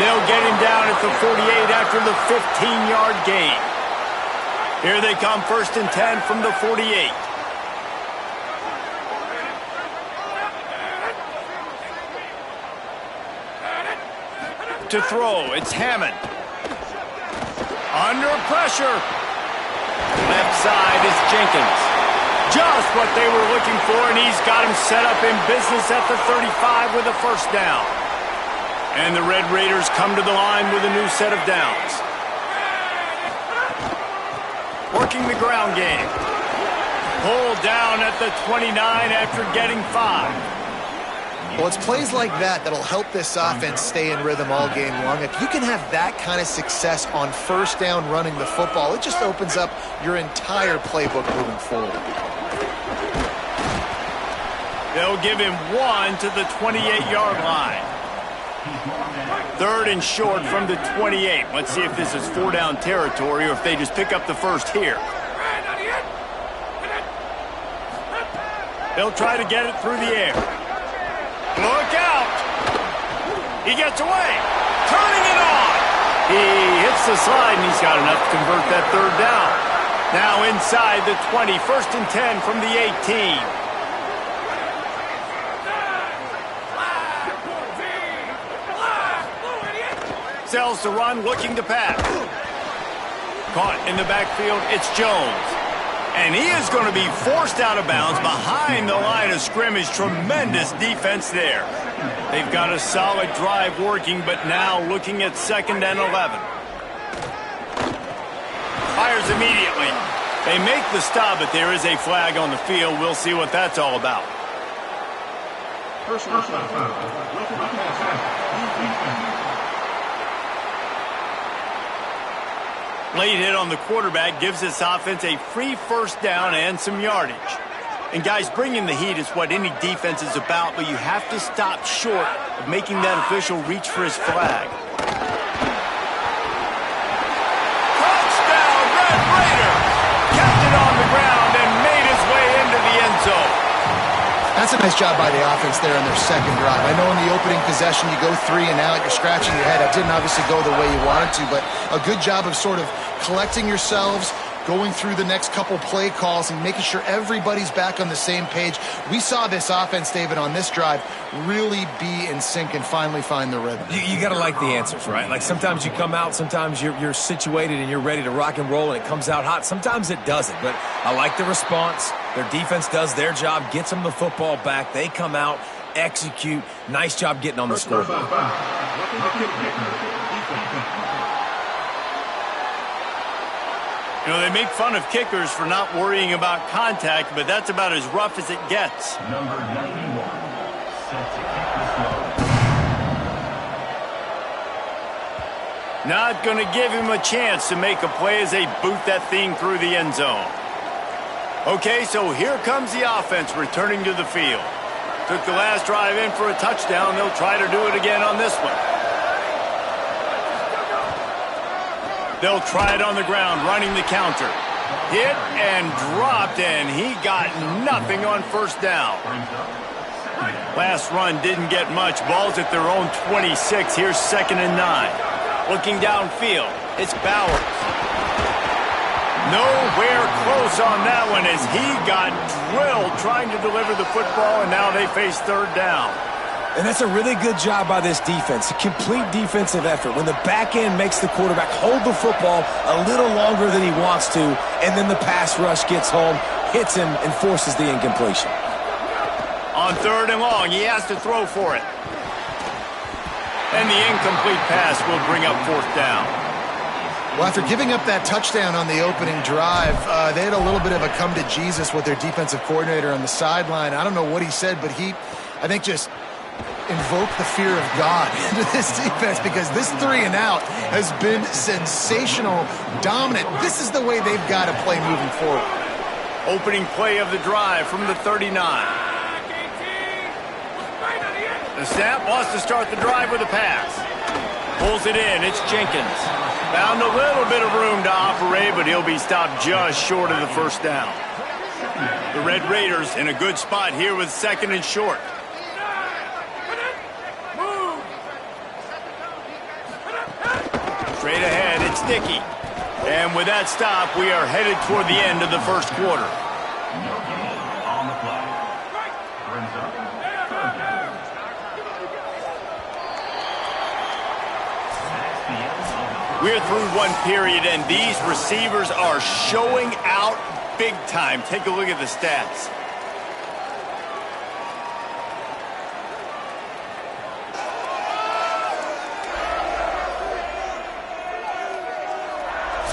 Speaker 1: They'll get him down at the 48 after the 15-yard gain. Here they come, 1st and 10 from the 48. To throw, it's Hammond. Under pressure. Left side is Jenkins. Just what they were looking for, and he's got him set up in business at the 35 with a first down. And the Red Raiders come to the line with a new set of downs. Working the ground game. Pulled down at the 29 after getting 5.
Speaker 3: Well, it's plays like that that'll help this offense stay in rhythm all game long. If you can have that kind of success on first down running the football, it just opens up your entire playbook moving forward.
Speaker 1: They'll give him 1 to the 28-yard line. 3rd and short from the 28. Let's see if this is 4-down territory or if they just pick up the first here. They'll try to get it through the air. Look out! He gets away. Turning it on. He hits the slide, and he's got enough to convert that 3rd down. Now inside the 20. 1st and 10 from the 18. Sells the run, looking to pass. Caught in the backfield, it's Jones. And he is going to be forced out of bounds behind the line of scrimmage. Tremendous defense there. They've got a solid drive working, but now looking at 2nd and 11. Fires immediately. They make the stop, but there is a flag on the field. We'll see what that's all about. Late hit on the quarterback gives this offense a free 1st down and some yardage. And guys, bringing the heat is what any defense is about, but you have to stop short of making that official reach for his flag. Touchdown, Red Raider! Kept it on the ground and made his way into the end zone.
Speaker 3: That's a nice job by the offense there in their 2nd drive. I know in the opening possession you go 3 and out, you're scratching your head. It didn't obviously go the way you wanted to, but a good job of sort of collecting yourselves, going through the next couple play calls and making sure everybody's back on the same page. We saw this offense, David, on this drive really be in sync and finally find the rhythm.
Speaker 2: You got to like the answers, right? Like sometimes you come out, sometimes you're situated and you're ready to rock and roll and it comes out hot. Sometimes it doesn't, but I like the response. Their defense does their job, gets them the football back. They come out, execute. Nice job getting on the scoreboard.
Speaker 1: You know, they make fun of kickers for not worrying about contact, but that's about as rough as it gets.
Speaker 5: Number 91, set to kick this one.
Speaker 1: Not going to give him a chance to make a play as they boot that thing through the end zone. Okay, so here comes the offense returning to the field. Took the last drive in for a touchdown. They'll try to do it again on this one. They'll try it on the ground, running the counter. Hit and dropped, and he got nothing on 1st down. Last run didn't get much. Ball's at their own 26. Here's 2nd and 9. Looking downfield, it's Bowers. Nowhere close on that one as he got drilled trying to deliver the football, and now they face 3rd down.
Speaker 2: And that's a really good job by this defense, a complete defensive effort. When the back end makes the quarterback hold the football a little longer than he wants to, and then the pass rush gets home, hits him, and forces the incompletion.
Speaker 1: On 3rd and long, he has to throw for it. And the incomplete pass will bring up 4th down.
Speaker 3: Well, after giving up that touchdown on the opening drive, they had a little bit of a come to Jesus with their defensive coordinator on the sideline. I don't know what he said, but I think, just invoke the fear of God into this defense because this 3 and out has been sensational, dominant. This is the way they've got to play moving forward.
Speaker 1: Opening play of the drive from the 39. The snap wants to start the drive with a pass. Pulls it in. It's Jenkins. Found a little bit of room to operate, but he'll be stopped just short of the 1st down. The Red Raiders in a good spot here with 2nd and short. Straight ahead, it's Dickey. And with that stop, we are headed toward the end of the 1st quarter.
Speaker 5: No gain on the play. Brings up 3rd down. That's the end of the first.
Speaker 1: We're through one period, and these receivers are showing out big time. Take a look at the stats.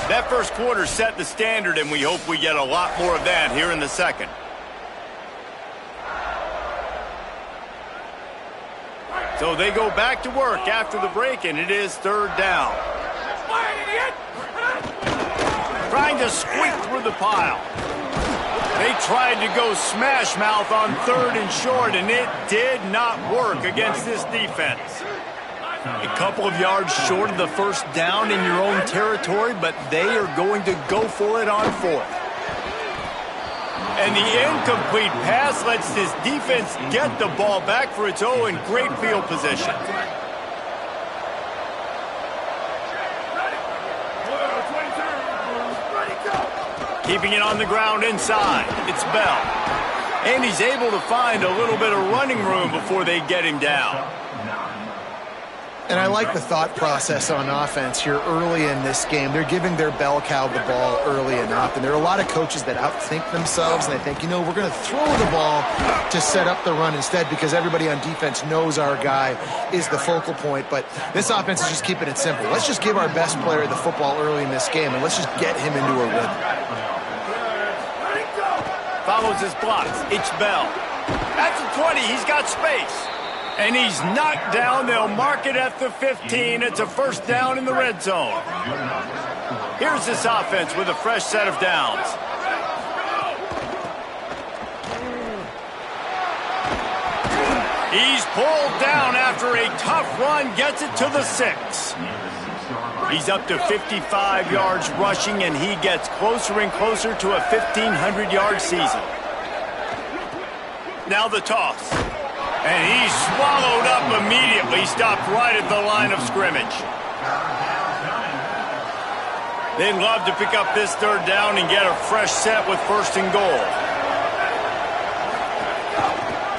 Speaker 1: That 1st quarter set the standard, and we hope we get a lot more of that here in the 2nd. So they go back to work after the break, and it is third down. Trying to squeak through the pile. They tried to go smash mouth on third and short, and it did not work against this defense. A couple of yards short of the first down in your own territory, but they are going to go for it on fourth. And the incomplete pass lets this defense get the ball back for its own in great field position. Keeping it on the ground inside. It's Bell. And he's able to find a little bit of running room before they get him down.
Speaker 3: And I like the thought process on offense here early in this game. They're giving their bell cow the ball early enough. And there are a lot of coaches that outthink themselves, and they think, you know, we're going to throw the ball to set up the run instead because everybody on defense knows our guy is the focal point. But this offense is just keeping it simple. Let's just give our best player the football early in this game, and let's just get him into a rhythm.
Speaker 1: Follows his blocks. It's Bell. At the 20, he's got space. And he's knocked down. They'll mark it at the 15. It's a first down in the red zone. Here's this offense with a fresh set of downs. He's pulled down after a tough run, gets it to the 6. He's up to 55 yards rushing, and he gets closer and closer to a 1,500-yard season. Now the toss. And he's swallowed up immediately, stopped right at the line of scrimmage. They'd love to pick up this third down and get a fresh set with first and goal.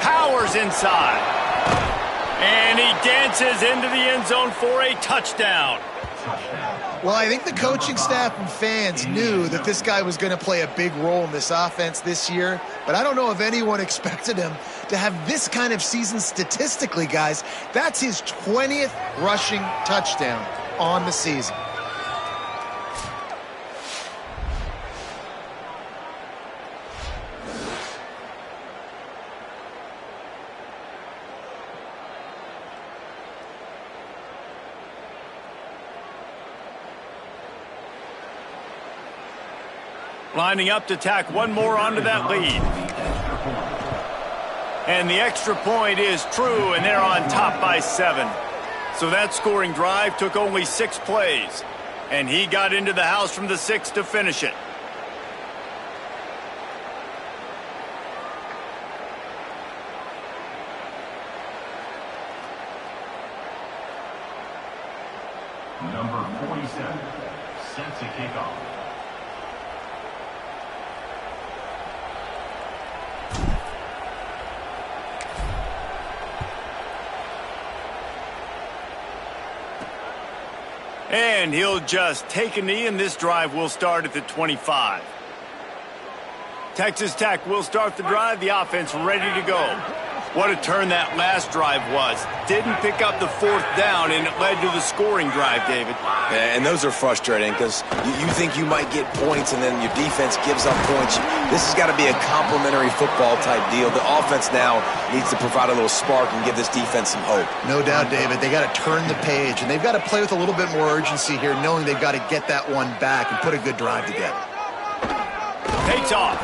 Speaker 1: Powers inside. And he dances into the end zone for a touchdown.
Speaker 3: Well, I think the coaching staff and fans knew that this guy was going to play a big role in this offense this year, but I don't know if anyone expected him to have this kind of season statistically, guys. That's his 20th rushing touchdown on the season.
Speaker 1: Lining up to tack one more onto that lead. And the extra point is true, and they're on top by 7. So that scoring drive took only 6 plays. And he got into the house from the 6 to finish it.
Speaker 5: Number 47 set to kick off.
Speaker 1: And he'll just take a knee, and this drive will start at the 25. Texas Tech will start the drive. The offense ready to go. What a turn that last drive was. Didn't pick up the 4th down, and it led to the scoring drive, David.
Speaker 2: Yeah, and those are frustrating because you think you might get points, and then your defense gives up points. This has got to be a complimentary football type deal. The offense now needs to provide a little spark and give this defense some hope.
Speaker 3: No doubt, David. They got to turn the page, and they've got to play with a little bit more urgency here, knowing they've got to get that one back and put a good drive together.
Speaker 1: Takes off.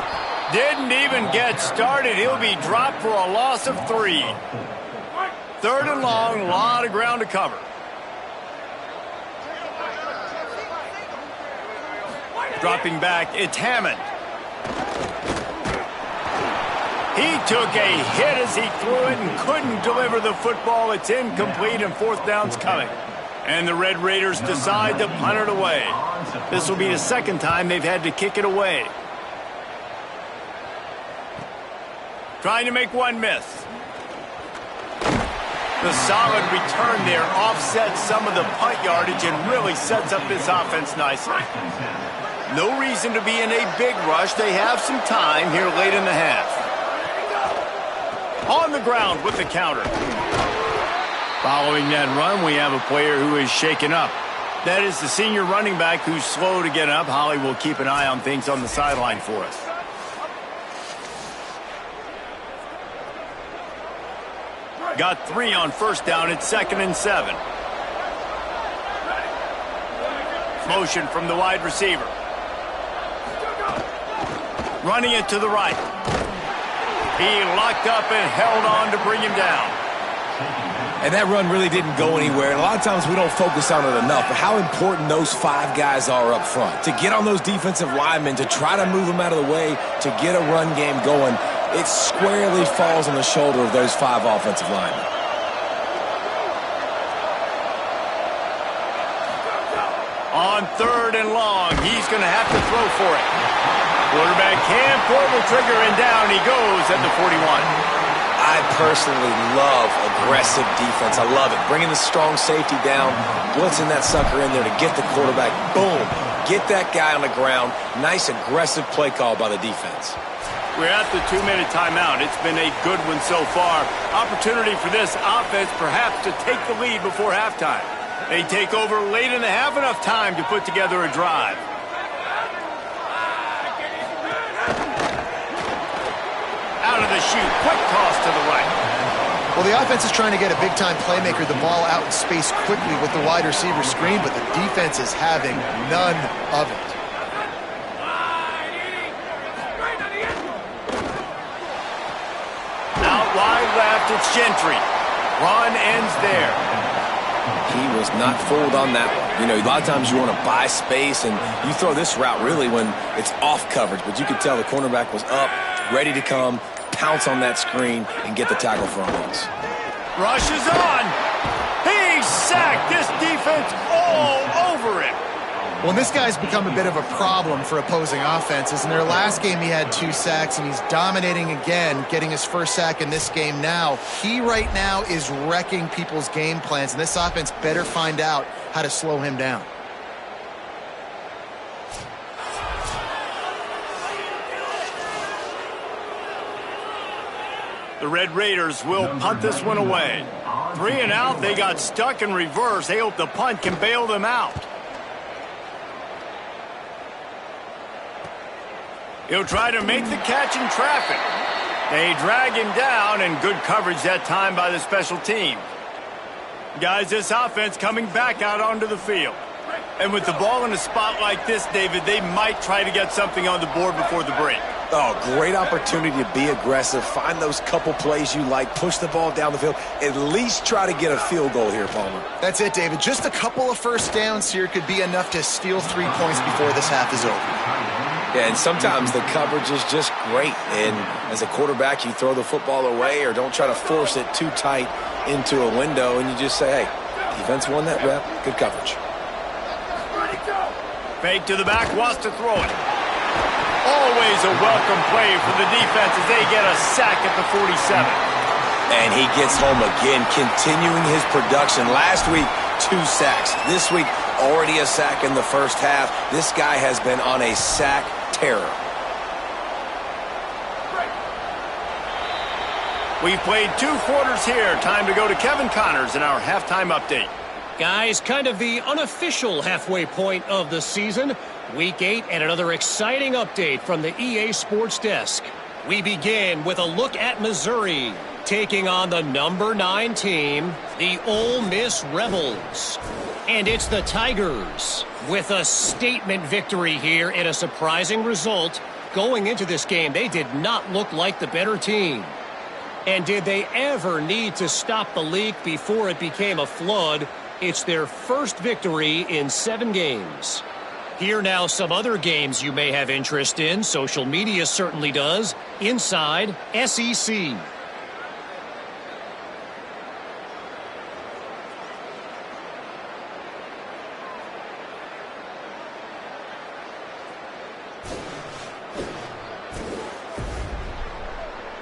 Speaker 1: Didn't even get started. He'll be dropped for a loss of 3. 3rd and long, a lot of ground to cover. Dropping back, it's Hammond. He took a hit as he threw it and couldn't deliver the football. It's incomplete, and 4th down's coming. And the Red Raiders decide to punt it away. This will be the 2nd time they've had to kick it away. Trying to make one miss. The solid return there offsets some of the punt yardage and really sets up this offense nicely. No reason to be in a big rush. They have some time here late in the half. On the ground with the counter. Following that run, we have a player who is shaken up. That is the senior running back who's slow to get up. Holly will keep an eye on things on the sideline for us. Got 3 on first down. It's 2nd and 7. Motion from the wide receiver. Running it to the right. He locked up and held on to bring him down.
Speaker 2: And that run really didn't go anywhere. And a lot of times we don't focus on it enough, but how important those 5 guys are up front. To get on those defensive linemen, to try to move them out of the way, to get a run game going, it squarely falls on the shoulder of those 5 offensive linemen.
Speaker 1: On 3rd and long, he's going to have to throw for it. Quarterback can't pull the trigger, and down he goes at the 41.
Speaker 2: I personally love aggressive defense. I love it. Bringing the strong safety down, blitzing that sucker in there to get the quarterback. Boom. Get that guy on the ground. Nice aggressive play call by the defense.
Speaker 1: We're at the 2-minute timeout. It's been a good one so far. Opportunity for this offense perhaps to take the lead before halftime. They take over late in the half, enough time to put together a drive. Out of the chute, quick toss to the right.
Speaker 3: Well, the offense is trying to get a big-time playmaker the ball out in space quickly with the wide receiver screen, but the defense is having none of it.
Speaker 1: Out wide left, it's Gentry. Run ends there.
Speaker 2: He was not fooled on that one. You know, a lot of times you want to buy space, and you throw this route really when it's off coverage, but you could tell the cornerback was up, ready to come, pounce on that screen, and get the tackle for a loss.
Speaker 1: Rush is on. He's sacked. This defense all over him.
Speaker 3: Well, this guy's become a bit of a problem for opposing offenses. In their last game, he had 2 sacks, and he's dominating again, getting his first sack in this game now. He right now is wrecking people's game plans, and this offense better find out how to slow him down.
Speaker 1: The Red Raiders will punt this one away. 3 and out. They got stuck in reverse. They hope the punt can bail them out. He'll try to make the catch in traffic. They drag him down, and good coverage that time by the special team. Guys, this offense coming back out onto the field. And with the ball in a spot like this, David, they might try to get something on the board before the break.
Speaker 2: Oh, great opportunity to be aggressive. Find those couple plays you like. Push the ball down the field. At least try to get a field goal here, Palmer.
Speaker 3: That's it, David. Just a couple of first downs here could be enough to steal 3 points before this half is over.
Speaker 2: Yeah, and sometimes the coverage is just great. And as a quarterback, you throw the football away or don't try to force it too tight into a window, and you just say, hey, defense won that rep. Good coverage.
Speaker 1: Fake to the back, wants to throw it. Always a welcome play for the defense as they get a sack at the 47.
Speaker 2: And he gets home again, continuing his production. Last week, 2 sacks. This week, already a sack in the first half. This guy has been on a sack terror.
Speaker 1: We've played 2 quarters here. Time to go to Kevin Connors in our halftime update.
Speaker 6: Guys, kind of the unofficial halfway point of the season. Week 8 and another exciting update from the EA Sports Desk. We begin with a look at Missouri, taking on the number 9 team, the Ole Miss Rebels. And it's the Tigers with a statement victory here in a surprising result. Going into this game, they did not look like the better team. And did they ever need to stop the leak before it became a flood? It's their first victory in 7 games. Here now some other games you may have interest in. Social media certainly does. Inside SEC.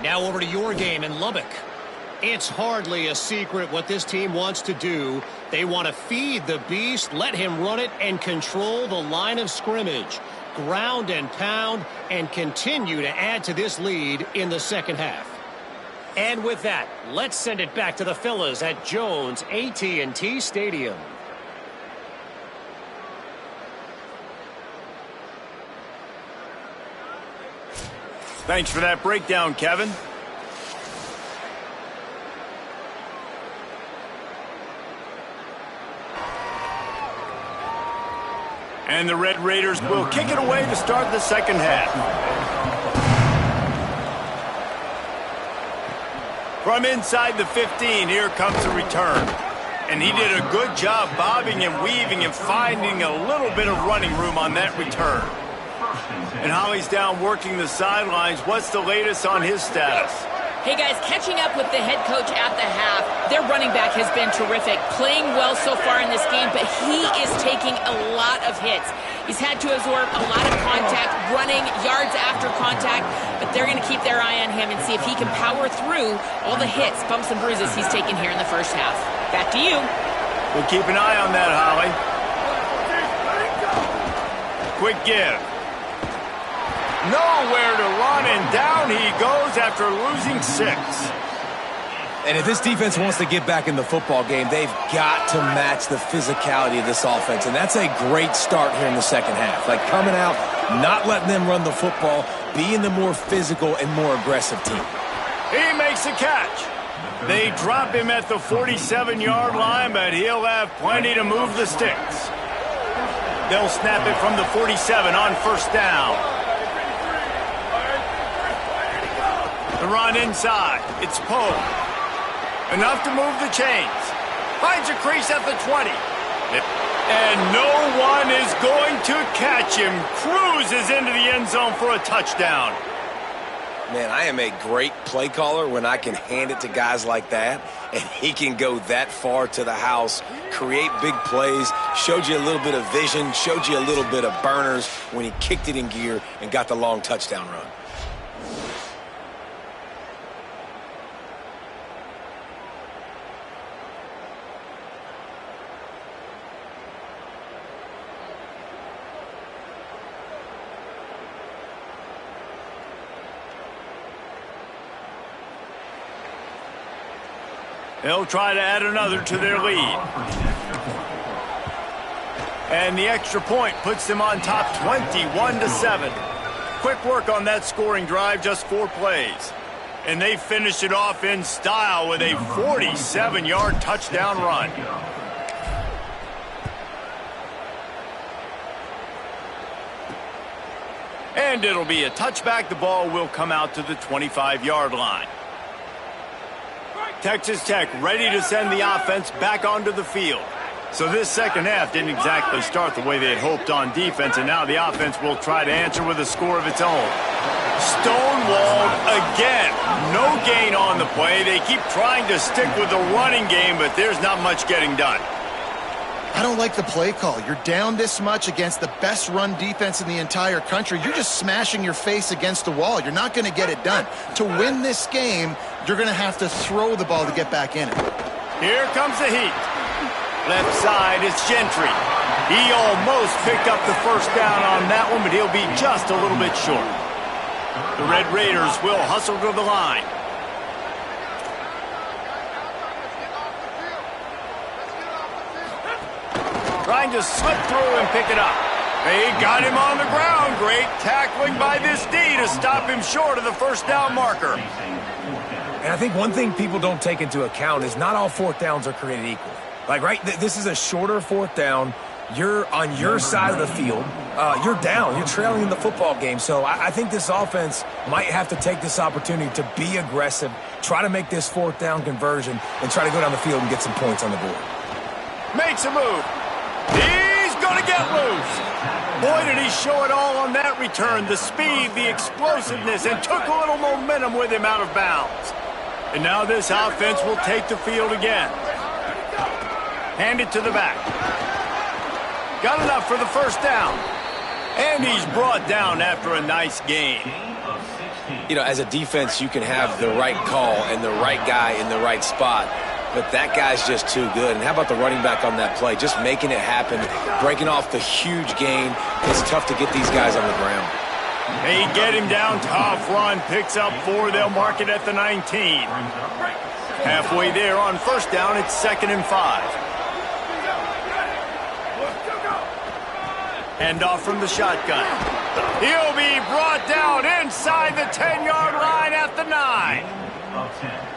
Speaker 6: Now over to your game in Lubbock. It's hardly a secret what this team wants to do. They want to feed the beast, let him run it, and control the line of scrimmage. Ground and pound, and continue to add to this lead in the second half. And with that, let's send it back to the fellas at Jones AT&T Stadium.
Speaker 1: Thanks for that breakdown, Kevin. And the Red Raiders will kick it away to start the second half. From inside the 15, here comes the return. And he did a good job bobbing and weaving and finding a little bit of running room on that return. And Holly's down working the sidelines. What's the latest on his status?
Speaker 4: Hey, guys, catching up with the head coach at the half. Their running back has been terrific, playing well so far in this game, but he is taking a lot of hits. He's had to absorb a lot of contact, running yards after contact, but they're going to keep their eye on him and see if he can power through all the hits, bumps, and bruises he's taken here in the first half. Back to you.
Speaker 1: We'll keep an eye on that, Holly. Quick give. Nowhere to run, and down he goes after losing 6.
Speaker 2: And if this defense wants to get back in the football game, they've got to match the physicality of this offense. And that's a great start here in the second half. Like coming out, not letting them run the football, being the more physical and more aggressive team.
Speaker 1: He makes a catch. They drop him at the 47-yard line, but he'll have plenty to move the sticks. They'll snap it from the 47 on first down. The run inside. It's Poe. Enough to move the chains. Finds a crease at the 20. And no one is going to catch him. Cruises into the end zone for a touchdown.
Speaker 2: Man, I am a great play caller when I can hand it to guys like that, and he can go that far to the house, create big plays, showed you a little bit of vision, showed you a little bit of burners when he kicked it in gear and got the long touchdown run.
Speaker 1: They'll try to add another to their lead. And the extra point puts them on top 21-7. Quick work on that scoring drive, just 4 plays. And they finish it off in style with a 47-yard touchdown run. And it'll be a touchback. The ball will come out to the 25-yard line. Texas Tech ready to send the offense back onto the field. So this second half didn't exactly start the way they had hoped on defense, and now the offense will try to answer with a score of its own. Stonewalled again. No gain on the play. They keep trying to stick with the running game, but there's not much getting done.
Speaker 3: I don't like the play call. You're down this much against the best run defense in the entire country. You're just smashing your face against the wall. You're not going to get it done. To win this game, you're going to have to throw the ball to get back in it.
Speaker 1: Here comes the heat. Left side, it's Gentry. He almost picked up the first down on that one, but he'll be just a little bit short. The Red Raiders will hustle to the line. Trying to slip through and pick it up. They got him on the ground. Great tackling by this D to stop him short of the first down marker.
Speaker 2: And I think one thing people don't take into account is not all 4th downs are created equal. Like, right, this is a shorter 4th down. You're on your side of the field. You're down. You're trailing in the football game. So I think this offense might have to take this opportunity to be aggressive, try to make this 4th down conversion, and try to go down the field and get some points on the board.
Speaker 1: Makes a move. He's going to get loose. Boy, did he show it all on that return. The speed, the explosiveness, and took a little momentum with him out of bounds. And now this offense will take the field again. Hand it to the back. Got enough for the first down. And he's brought down after a nice gain.
Speaker 2: You know, as a defense, you can have the right call and the right guy in the right spot. But that guy's just too good. And how about the running back on that play? Just making it happen, breaking off the huge gain. It's tough to get these guys on the ground.
Speaker 1: They get him down, tough run, picks up 4. They'll mark it at the 19. Halfway there on first down, it's 2nd and 5. Hand off from the shotgun. He'll be brought down inside the 10-yard line at the 9.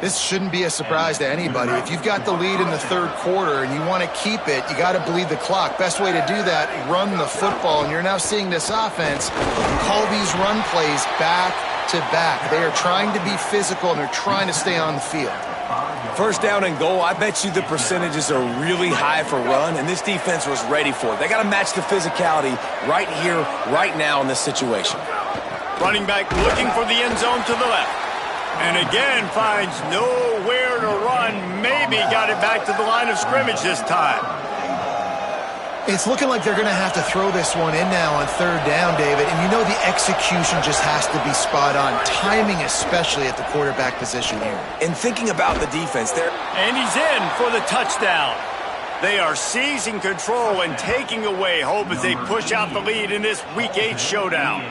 Speaker 3: This shouldn't be a surprise to anybody. If you've got the lead in the third quarter and you want to keep it, you got to bleed the clock. Best way to do that, run the football. And you're now seeing this offense call these run plays back to back. They are trying to be physical, and they're trying to stay on the field.
Speaker 2: First down and goal, I bet you the percentages are really high for run, and this defense was ready for it. They got to match the physicality right here, right now in this situation.
Speaker 1: Running back looking for the end zone to the left. And again, finds nowhere to run. Maybe got it back to the line of scrimmage this time.
Speaker 3: It's looking like they're going to have to throw this one in now on third down, David. And you know the execution just has to be spot on. Timing especially at the quarterback position here.
Speaker 2: And thinking about the defense there.
Speaker 1: And he's in for the touchdown. They are seizing control and taking away hope as they push out the lead in this Week 8 showdown.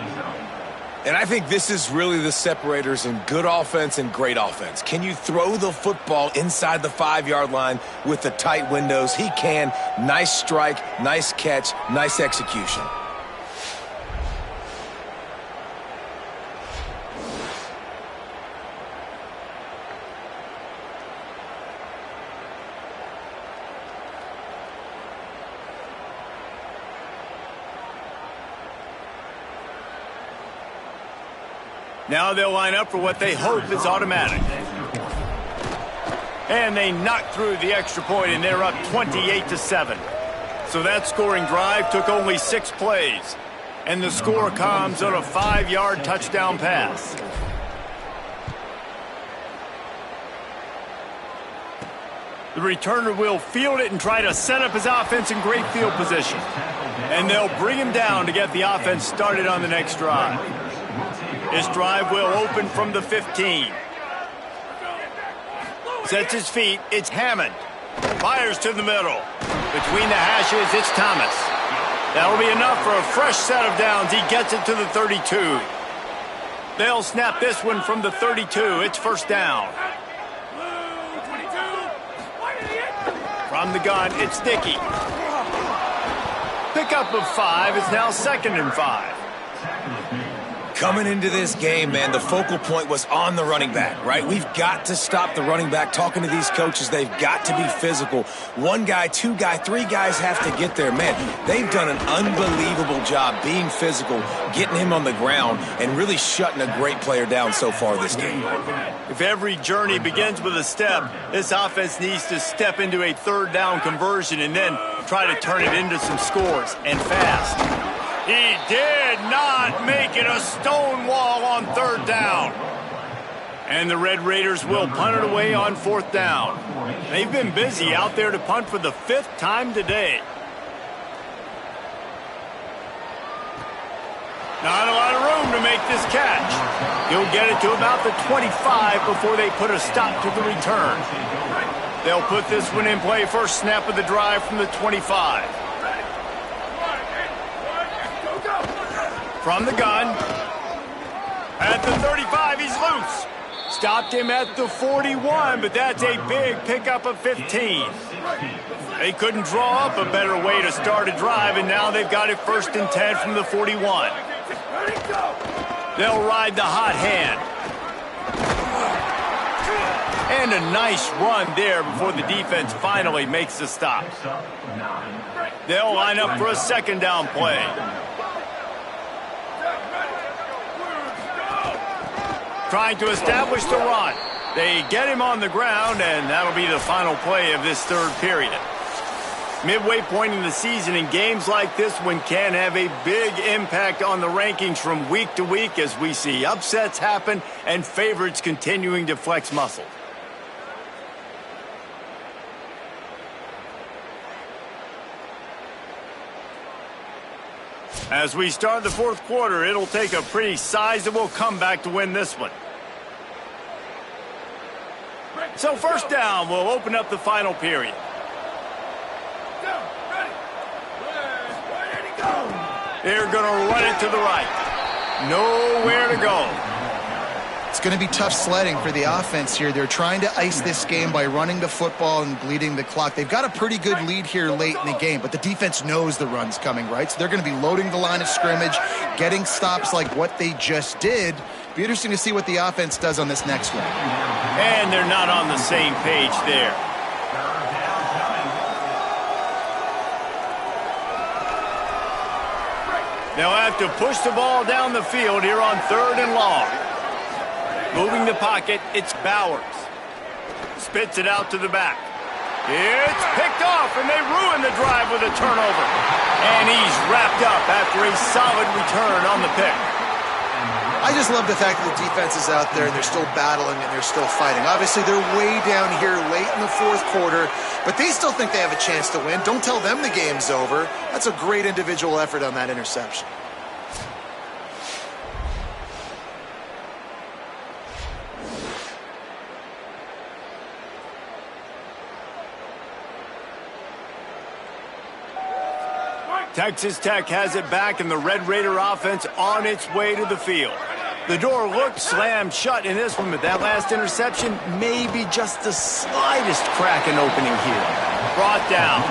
Speaker 2: And I think this is really the separators in good offense and great offense. Can you throw the football inside the 5-yard line with the tight windows? He can. Nice strike, nice catch, nice execution.
Speaker 1: Now they'll line up for what they hope is automatic. And they knock through the extra point, and they're up 28-7. So that scoring drive took only 6 plays. And the score comes on a 5-yard touchdown pass. The returner will field it and try to set up his offense in great field position. And they'll bring him down to get the offense started on the next drive. This drive will open from the 15. Sets his feet. It's Hammond. Fires to the middle. Between the hashes, it's Thomas. That'll be enough for a fresh set of downs. He gets it to the 32. They'll snap this one from the 32. It's first down. From the gun, it's Dickey. Pickup of 5 is now 2nd and 5.
Speaker 2: Coming into this game, man, the focal point was on the running back, right? We've got to stop the running back. Talking to these coaches, they've got to be physical. 1 guy, 2 guy, 3 guys have to get there. Man, they've done an unbelievable job being physical, getting him on the ground, and really shutting a great player down so far this game.
Speaker 1: If every journey begins with a step, this offense needs to step into a third down conversion and then try to turn it into some scores, and fast. He did not make it a stone wall on third down. And the Red Raiders will punt it away on 4th down. They've been busy out there to punt for the 5th time today. Not a lot of room to make this catch. He'll get it to about the 25 before they put a stop to the return. They'll put this one in play first snap of the drive from the 25. From the gun. At the 35, he's loose. Stopped him at the 41, but that's a big pickup of 15. They couldn't draw up a better way to start a drive, and now they've got it 1st and 10 from the 41. They'll ride the hot hand. And a nice run there before the defense finally makes the stop. They'll line up for a 2nd down play. Trying to establish the run. They get him on the ground, and that'll be the final play of this 3rd period. Midway point in the season, and games like this one can have a big impact on the rankings from week to week as we see upsets happen and favorites continuing to flex muscle. As we start the 4th quarter, it'll take a pretty sizable comeback to win this one. So 1st down will open up the final period. They're going to run it to the right. Nowhere to go.
Speaker 3: It's going to be tough sledding for the offense here. They're trying to ice this game by running the football and bleeding the clock. They've got a pretty good lead here late in the game, but the defense knows the run's coming, right? So they're going to be loading the line of scrimmage, getting stops like what they just did. Be interesting to see what the offense does on this next one.
Speaker 1: And they're not on the same page there. They'll have to push the ball down the field here on 3rd and long. Moving the pocket, it's Bowers. Spits it out to the back. It's picked off, and they ruin the drive with a turnover. And he's wrapped up after a solid return on the pick.
Speaker 3: I just love the fact that the defense is out there and they're still battling and they're still fighting. Obviously, they're way down here late in the 4th quarter, but they still think they have a chance to win. Don't tell them the game's over. That's a great individual effort on that interception.
Speaker 1: Texas Tech has it back, and the Red Raider offense on its way to the field. The door looked slammed shut in this one, but that last interception may be just the slightest crack in opening here. Brought down.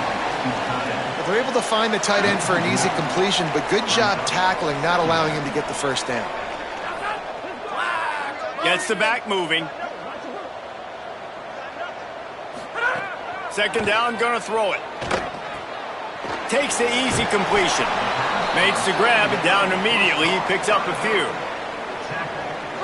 Speaker 3: They're able to find the tight end for an easy completion, but good job tackling, not allowing him to get the first down.
Speaker 1: Gets the back moving. 2nd down, gonna throw it. Takes the easy completion. Makes the grab and down immediately. He picks up a few.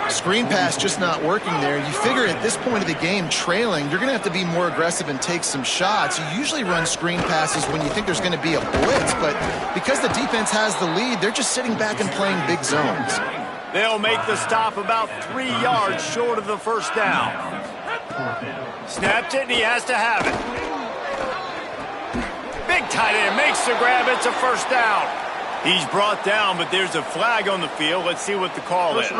Speaker 3: Screen pass just not working there. You figure at this point of the game, trailing, you're going to have to be more aggressive and take some shots. You usually run screen passes when you think there's going to be a blitz, but because the defense has the lead, they're just sitting back and playing big zones.
Speaker 1: They'll make the stop about 3 yards short of the first down. Snapped it, and he has to have it. Big tight end makes the grab. It's a first down. He's brought down, but there's a flag on the field. Let's see what the call is. You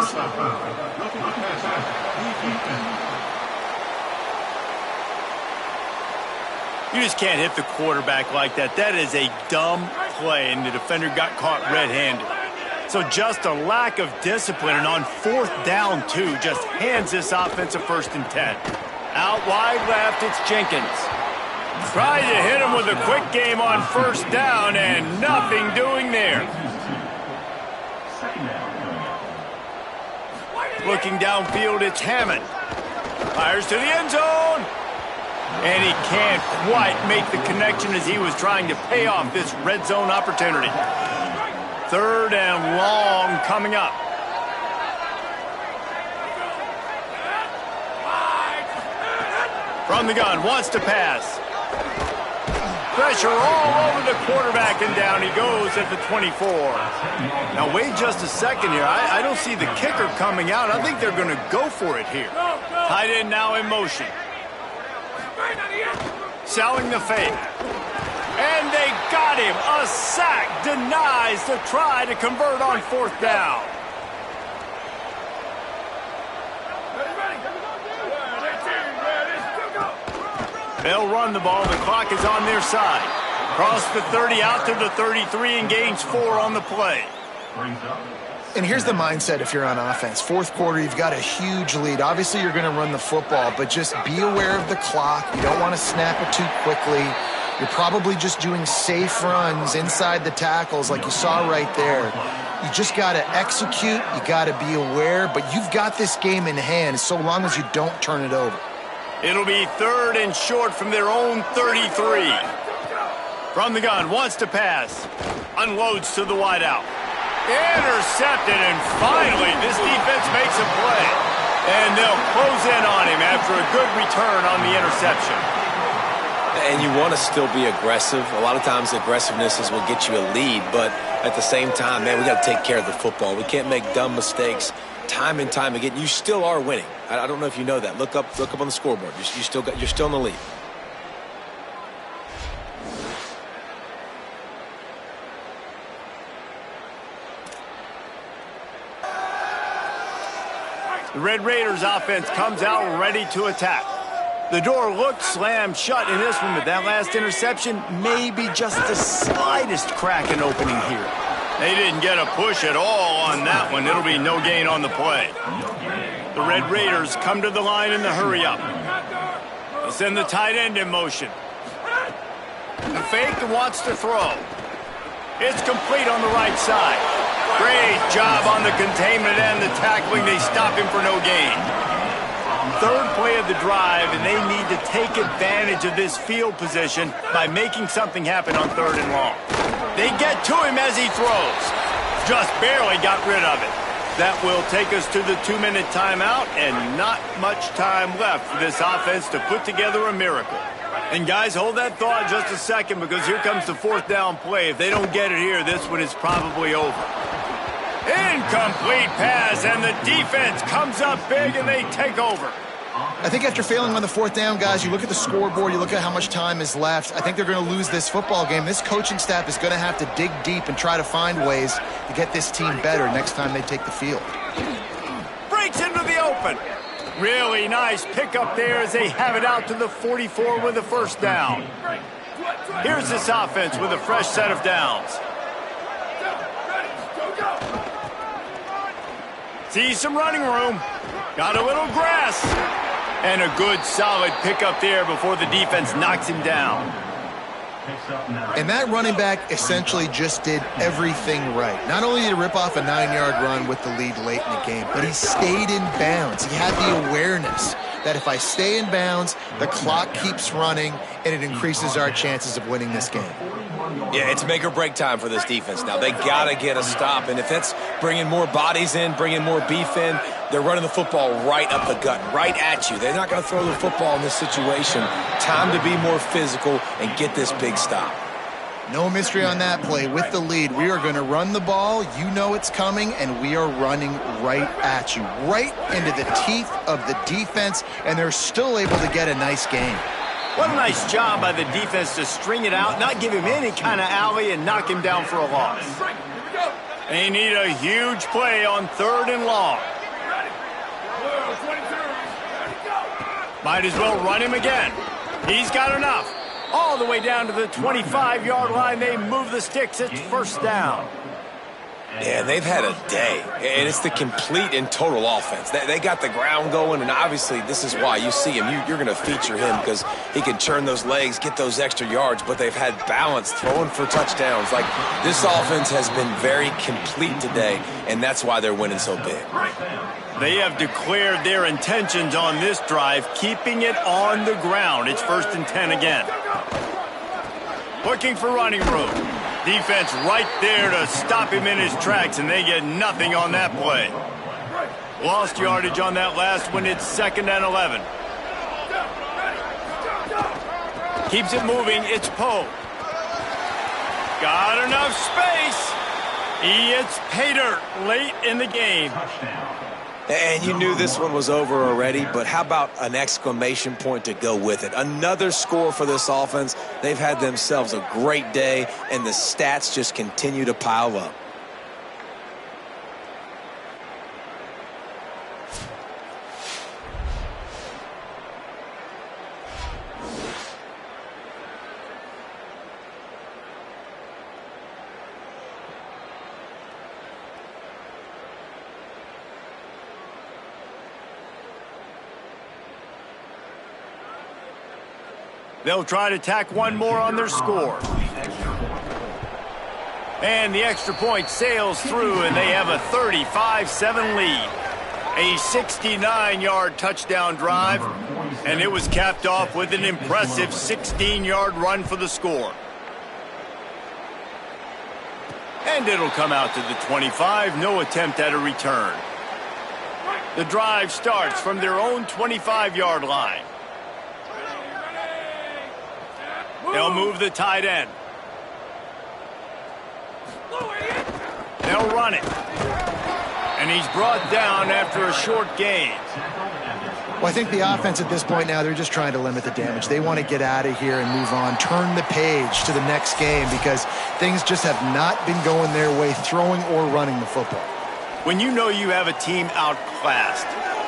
Speaker 1: just can't hit the quarterback like that. That is a dumb play, and the defender got caught red-handed. So just a lack of discipline, and on 4th down, too, just hands this offense a 1st and 10. Out wide left, it's Jenkins. Tried to hit him with a quick game on 1st down, and nothing doing there. Looking downfield, it's Hammond. Fires to the end zone. And he can't quite make the connection as he was trying to pay off this red zone opportunity. 3rd and long coming up. From the gun, wants to pass. Pressure all over the quarterback, and down he goes at the 24. Now, wait just a second here. I don't see the kicker coming out. I think they're going to go for it here. Tight end now in motion. Selling the fake. And they got him. A sack denies the try to convert on 4th down. They'll run the ball. The clock is on their side. Cross the 30 out to the 33 and gains 4 on the play.
Speaker 3: And here's the mindset if you're on offense. 4th quarter, you've got a huge lead. Obviously, you're going to run the football, but just be aware of the clock. You don't want to snap it too quickly. You're probably just doing safe runs inside the tackles like you saw right there. You just got to execute. You got to be aware, but you've got this game in hand so long as you don't turn it over.
Speaker 1: It'll be 3rd and short from their own 33. From the gun, wants to pass. Unloads to the wideout. Intercepted, and finally this defense makes a play. And they'll close in on him after a good return on the interception.
Speaker 2: And you want to still be aggressive. A lot of times aggressiveness is what gets you a lead, but at the same time, man, we got to take care of the football. We can't make dumb mistakes time and time again. You still are winning. I don't know if you know that. Look up on the scoreboard. You're still in the lead.
Speaker 1: The Red Raiders offense comes out ready to attack. The door looked slammed shut in this one, but that last interception may be just the slightest crack in opening here. They didn't get a push at all on that one. It'll be no gain on the play. The Red Raiders come to the line in the hurry-up. They'll send the tight end in motion. The fake wants to throw. It's complete on the right side. Great job on the containment and the tackling. They stop him for no gain. third play of the drive, and they need to take advantage of this field position by making something happen on 3rd and long. They get to him as he throws. Just barely got rid of it. That will take us to the 2-minute timeout, and not much time left for this offense to put together a miracle. And guys, hold that thought just a second, because here comes the 4th down play. If they don't get it here, this one is probably over. Incomplete pass, and the defense comes up big, and they take over.
Speaker 3: I think after failing on the 4th down, guys, you look at the scoreboard, you look at how much time is left. I think they're going to lose this football game. This coaching staff is going to have to dig deep and try to find ways to get this team better next time they take the field.
Speaker 1: Breaks into the open. Really nice pickup there as they have it out to the 44 with a 1st down. Here's this offense with a fresh set of downs. See some running room. Got a little grass. And a good, solid pickup there before the defense knocks him down.
Speaker 3: And that running back essentially just did everything right. Not only did he rip off a 9-yard run with the lead late in the game, but he stayed in bounds. He had the awareness that if I stay in bounds, the clock keeps running, and it increases our chances of winning this game.
Speaker 2: Yeah, it's make or break time for this defense now. They got to get a stop, and if that's bringing more bodies in, bringing more beef in, they're running the football right up the gut, right at you. They're not going to throw the football in this situation. Time to be more physical and get this big stop.
Speaker 3: No mystery on that play. With the lead, we are going to run the ball. You know it's coming, and we are running right at you, right into the teeth of the defense, and they're still able to get a nice gain.
Speaker 1: What a nice job by the defense to string it out, not give him any kind of alley, and knock him down for a loss. They need a huge play on 3rd and long. Might as well run him again. He's got enough. All the way down to the 25-yard line. They move the sticks. It's 1st down.
Speaker 2: Yeah, they've had a day, and it's the complete and total offense. They got the ground going, and obviously this is why you see him. You're going to feature him because he can churn those legs, get those extra yards, but they've had balance throwing for touchdowns. Like, this offense has been very complete today, and that's why they're winning so big.
Speaker 1: They have declared their intentions on this drive, keeping it on the ground. It's 1st and 10 again. Looking for running room. Defense right there to stop him in his tracks, and they get nothing on that play. Lost yardage on that last one. It's 2nd and 11. Keeps it moving. It's Poe. Got enough space. He hits pay dirt late in the game.
Speaker 2: And you knew this one was over already, but how about an exclamation point to go with it? Another score for this offense. They've had themselves a great day, and the stats just continue to pile up.
Speaker 1: They'll try to tack one more on their score. And the extra point sails through, and they have a 35-7 lead. A 69-yard touchdown drive, and it was capped off with an impressive 16-yard run for the score. And it'll come out to the 25, no attempt at a return. The drive starts from their own 25-yard line. They'll move the tight end. They'll run it. And he's brought down after a short gain.
Speaker 3: Well, I think the offense at this point now, they're just trying to limit the damage. They want to get out of here and move on, turn the page to the next game, because things just have not been going their way, throwing or running the football.
Speaker 1: When you know you have a team outclassed,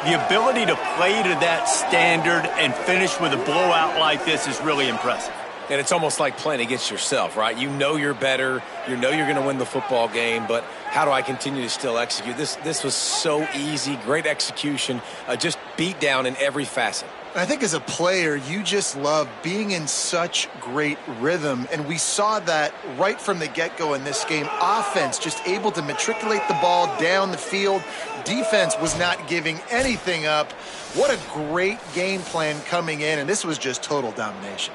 Speaker 1: the ability to play to that standard and finish with a blowout like this is really impressive.
Speaker 2: And it's almost like playing against yourself, right? You know you're better. You know you're going to win the football game, but how do I continue to still execute? This was so easy, great execution, just beat down in every facet.
Speaker 3: I think as a player, you just love being in such great rhythm, and we saw that right from the get-go in this game. Offense just able to matriculate the ball down the field. Defense was not giving anything up. What a great game plan coming in, and this was just total domination.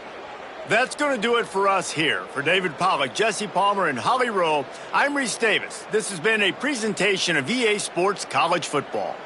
Speaker 1: That's going to do it for us here. For David Pollack, Jesse Palmer, and Holly Rowe, I'm Reese Davis. This has been a presentation of EA Sports College Football.